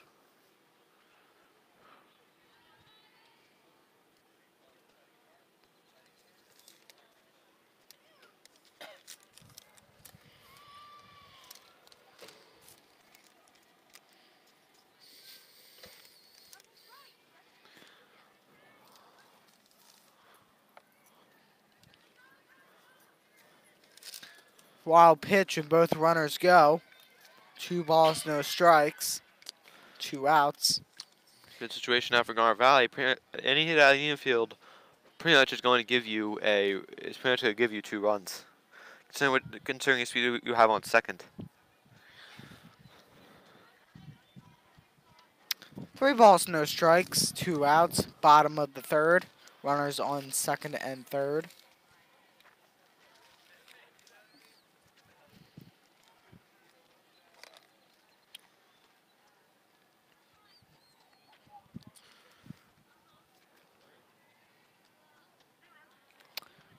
Wild pitch and both runners go. 2 balls, no strikes. 2 outs. Good situation now for Garnet Valley. Any hit out of the infield pretty much is going to give you is pretty much going to give you 2 runs. Considering the speed you have on second. 3 balls, no strikes. 2 outs. Bottom of the third. Runners on second and third.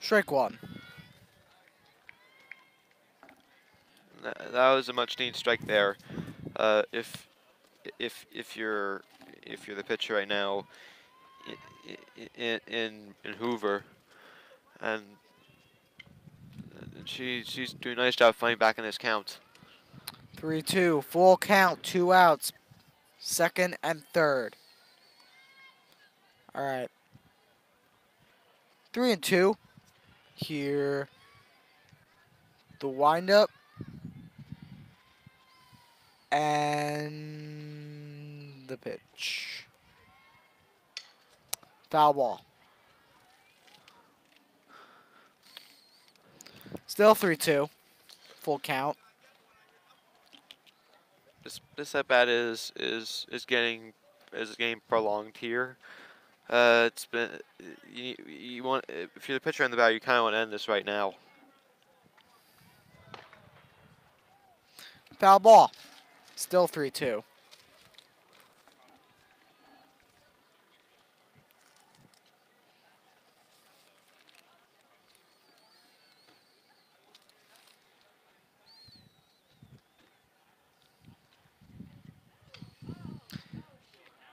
Strike 1. That was a much needed strike there. If you're the pitcher right now in Hoover, and she's doing a nice job fighting back in this count. 3-2. Full count. 2 outs. Second and third. All right. 3-2. Here. The windup. And the pitch. Foul ball. Still 3-2. Full count. This at bat is getting prolonged here. It's been you want, if you're the pitcher in the bat, you kind of want to end this right now. Foul ball. Still 3-2.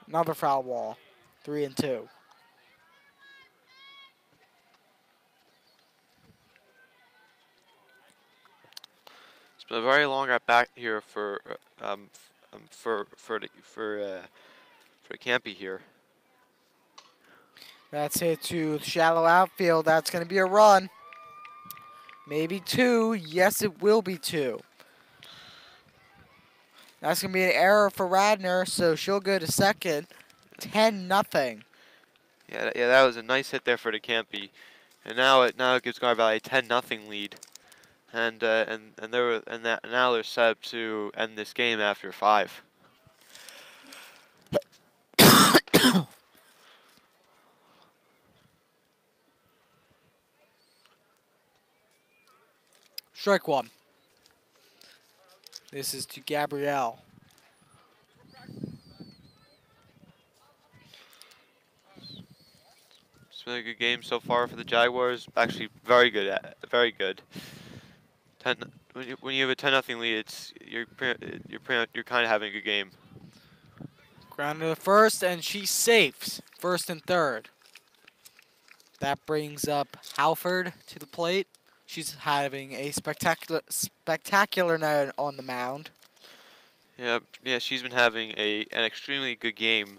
Another foul ball. 3-2. It's been a very long at bat here for Campy here. That's hit to the shallow outfield. That's going to be a run. Maybe 2. Yes, it will be 2. That's going to be an error for Radnor, so she'll go to second. 10-0. Yeah, that was a nice hit there for the Campy, and now it gives Garnet Valley a 10-0 lead, and now they're set up to end this game after 5. Strike 1. This is to Gabrielle. It's been a good game so far for the Jaguars. Actually, very good. Very good. When you have a 10-0 lead, you're kind of having a good game. Ground to the first, and she safes first and third. That brings up Halford to the plate. She's having a spectacular night on the mound. Yeah, she's been having an extremely good game.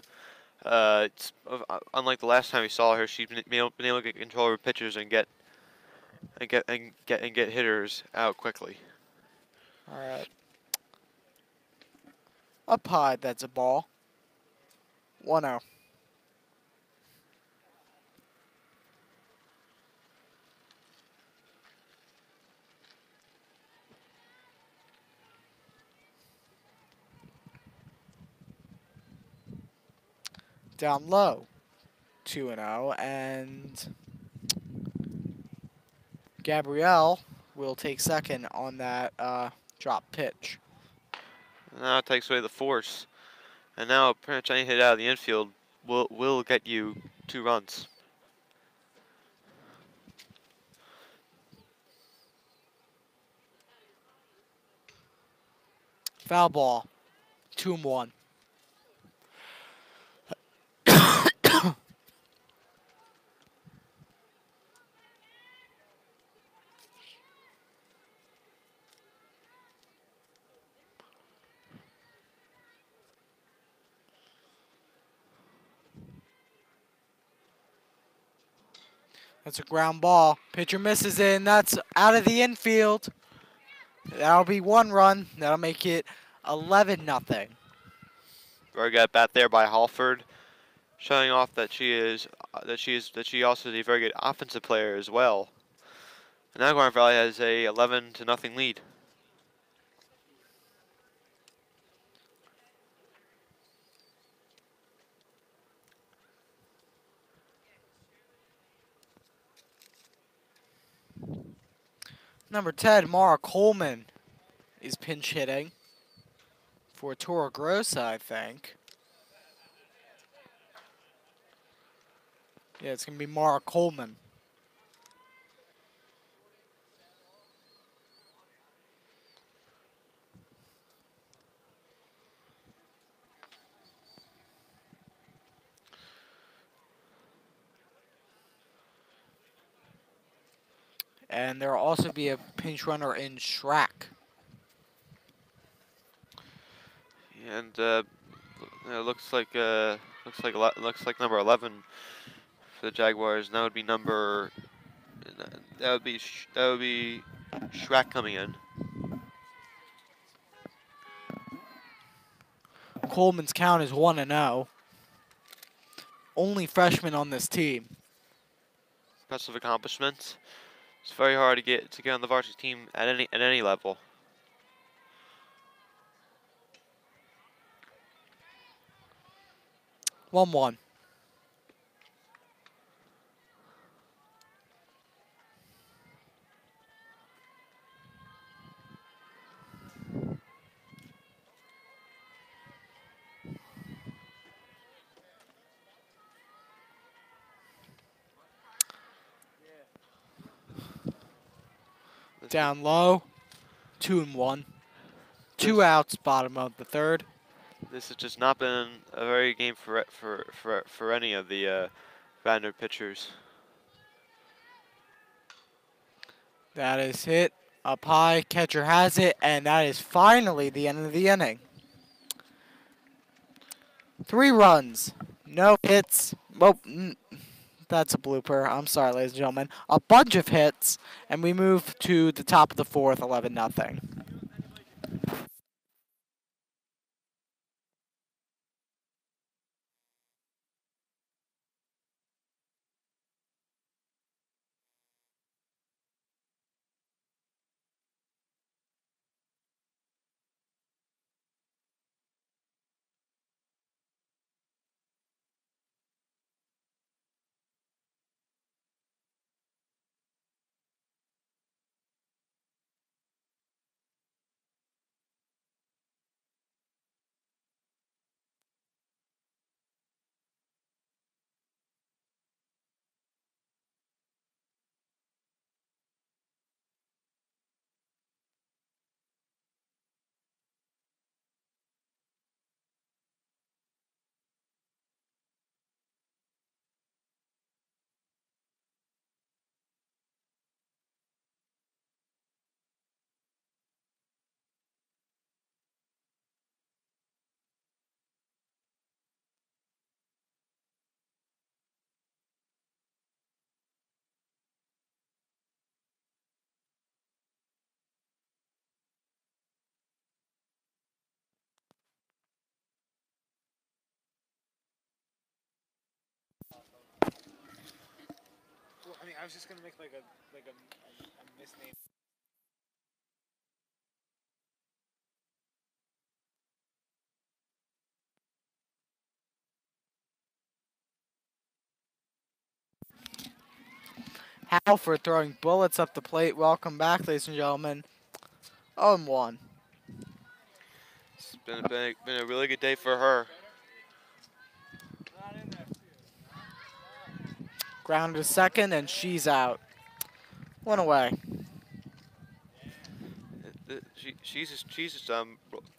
Unlike the last time we saw her, she's been able to get control of her pitchers and get hitters out quickly. All right. Up high, that's a ball. 1-0. Down low. 2-0, and Gabrielle will take second on that drop pitch. Now it takes away the force, and now pretty much any hit out of the infield will get you 2 runs. Foul ball. 2-1. That's a ground ball. Pitcher misses it, and that's out of the infield. That'll be 1 run. That'll make it 11-0. Very good bat there by Halford, showing off that she also is a very good offensive player as well. And now Garnet Valley has a 11-0 lead. Number 10, Mara Coleman, is pinch hitting for Toro Grossa, I think. Yeah, it's going to be Mara Coleman. And there will also be a pinch runner in Shrek. And it looks like number 11 for the Jaguars. And that would be that would be Shrek coming in. Coleman's count is 1-0. Only freshman on this team. Impressive accomplishments. It's very hard to get on the varsity team at any level. One. Down low. 2-1. 2 outs, bottom of the third. This has just not been a very good game for any of the Radnor pitchers. That is hit up high. Catcher has it, and that is finally the end of the inning. 3 runs, no hits. Well, that's a blooper. I'm sorry, ladies and gentlemen. A bunch of hits, and we move to the top of the fourth, 11-0. Well, I mean, I was just gonna make like a misname. Halford throwing bullets up the plate. Welcome back, ladies and gentlemen. 0-1. It's been a really good day for her. Ground to second, and she's out. 1 away. She's just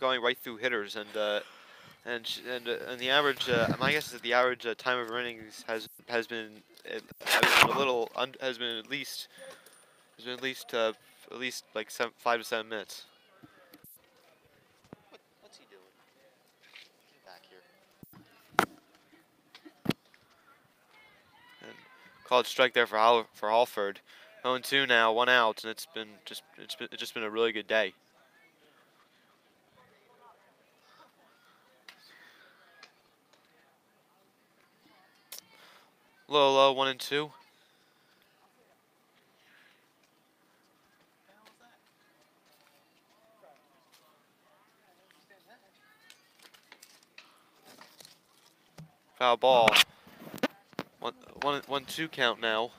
going right through hitters, and the average. My guess is that the average time of innings has been a little has been at least like 5 to 7 minutes. What's he doing? Get back here. And called strike there for Halford. 0-2 now, 1 out, and it's just been a really good day. Low, 1-2. Foul ball. 1-2 count now.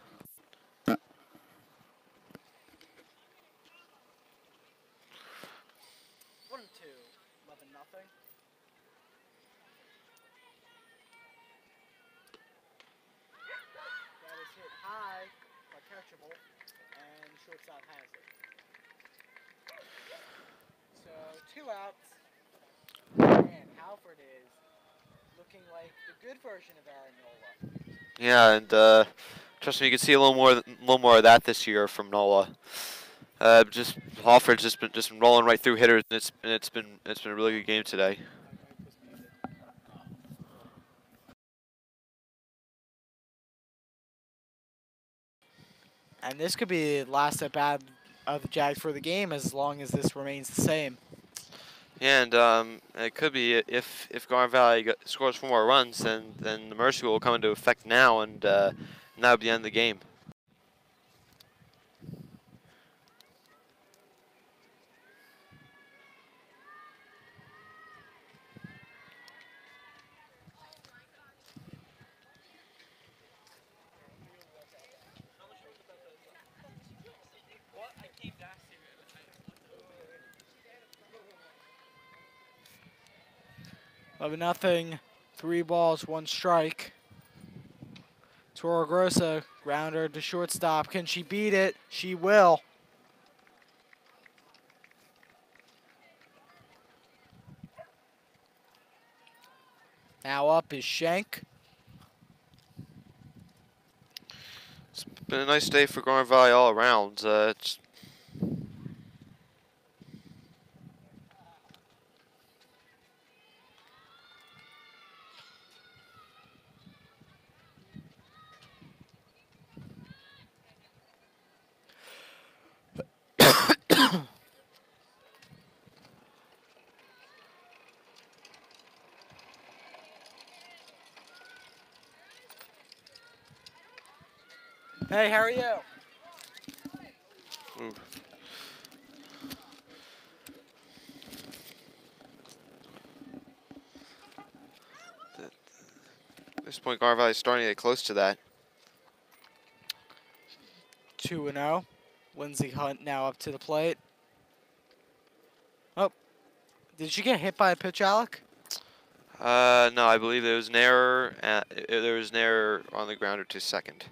High, but catchable, and shortstop has it. So 2 outs, and Halford is looking like the good version of Aaron Nola. Yeah, and trust me, you can see a little more of that this year from Nola. Just Halford's just been rolling right through hitters, and it's been a really good game today. And this could be the last at bat of the Jags for the game as long as this remains the same. Yeah, and it could be if Garnet Valley scores 4 more runs, then the mercy will come into effect now, and that'll be the end of the game. Nothing. 3 balls, 1 strike. Toro Grossa, grounder to shortstop. Can she beat it? She will. Now up is Schenk. It's been a nice day for Garnet Valley all around. It's Hey, how are you? Ooh. At this point, Garnet Valley is starting to get close to that. 2-0. Lindsay Hunt now up to the plate. Oh, did she get hit by a pitch, Alec? No, I believe there was an error. There was an error on the grounder to second.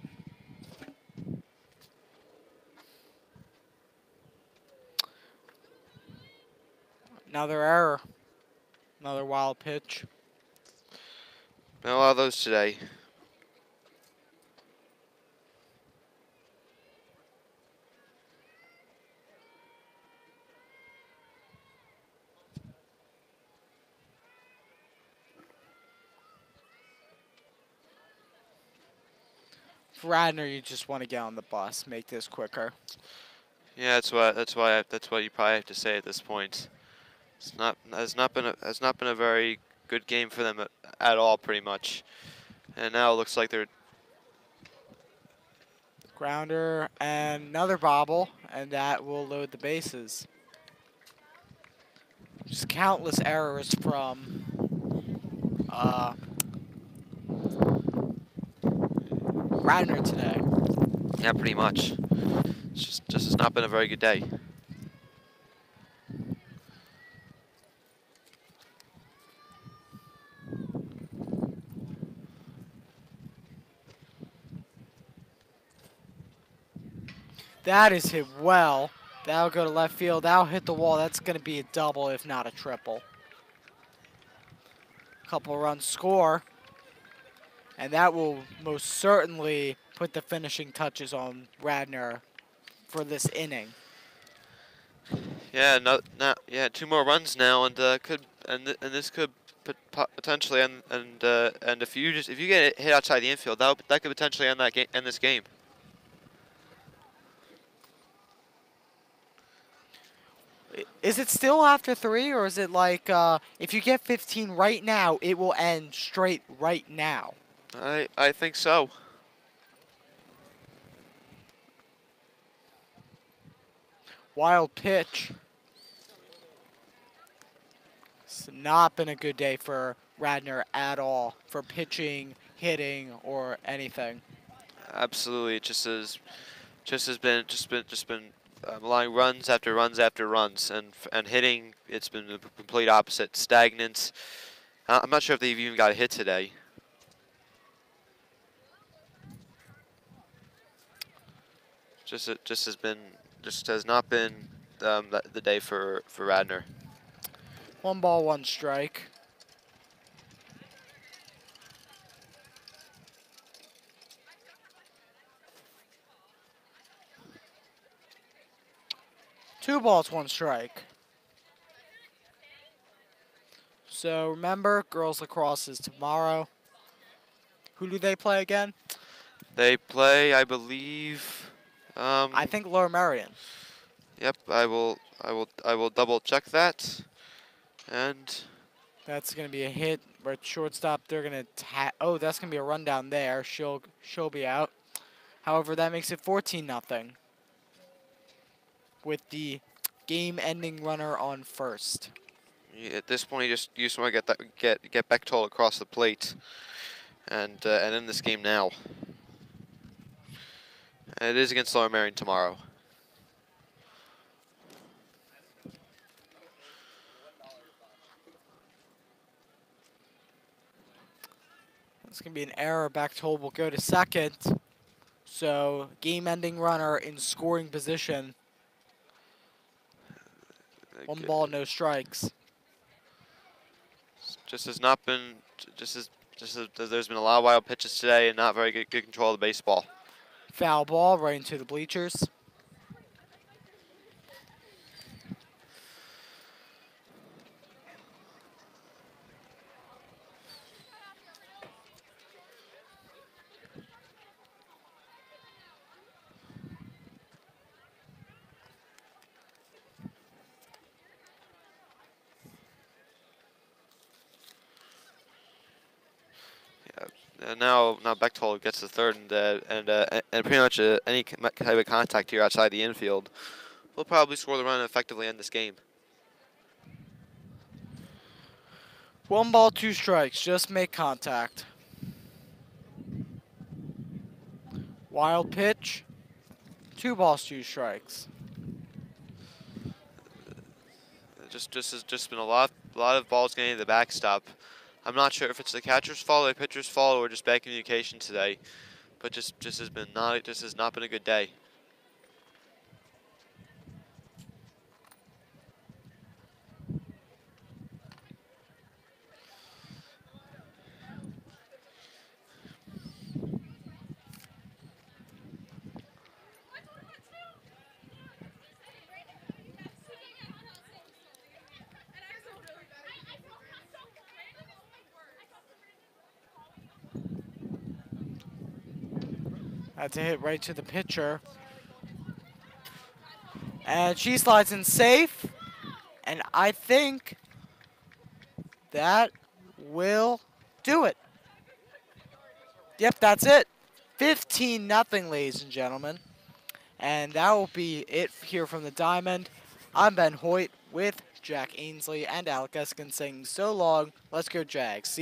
Another error. Another wild pitch. Been a lot of those today. For Radnor, you just want to get on the bus, make this quicker. Yeah, that's what you probably have to say at this point. It's not has not been a very good game for them at all, pretty much. And now it looks like they're Grounder and another bobble, and that will load the bases. Just countless errors from Radnor today. yeah, pretty much. It's just has not been a very good day. That is hit well. That'll go to left field. That'll hit the wall. That's going to be a double, if not a triple. Couple runs score. And that will most certainly put the finishing touches on Radnor for this inning. Yeah, yeah, 2 more runs now, and this could potentially and if you get hit outside the infield, that could potentially end this game. Is it still after 3, or is it like if you get 15 right now, it will end straight right now? I think so. Wild pitch. It's not been a good day for Radnor at all for pitching, hitting, or anything. Absolutely, it just been allowing runs after runs after runs, and hitting, it's been the complete opposite, stagnant. I'm not sure if they've even got a hit today. Just has not been the day for Radnor. 1 ball, 1 strike. Two balls, 1 strike. So remember, girls lacrosse is tomorrow. Who do they play again? They play, I believe. I think Lower Merion. Yep, I will double check that, and That's gonna be a hit. We're at shortstop. They're gonna oh, that's gonna be a run down there. She'll be out. However, that makes it 14-0. With the game-ending runner on first. yeah, at this point, you just want to get Bechtold across the plate, and end this game now. And it is against Lower Merion tomorrow. It's going to be an error. Bechtold will go to second. So, game-ending runner in scoring position. 1 ball, no strikes. Just has not been, there's been a lot of wild pitches today and not very good control of the baseball. Foul ball right into the bleachers. And now Bechtold gets the third, and pretty much any type of contact here outside the infield will probably score the run and effectively end this game. 1 ball, 2 strikes. Just make contact. Wild pitch. 2 balls, 2 strikes. Has just been a lot of balls getting to the backstop. I'm not sure if it's the catcher's fault or the pitcher's fault or just bad communication today, but just has not been a good day. That's a hit right to the pitcher. And she slides in safe. And I think that will do it. Yep, that's it. 15-0, ladies and gentlemen. And that will be it here from the Diamond. I'm Ben Hoyt with Jack Ainsley and Alec Eskin saying so long. Let's go Jags. See you.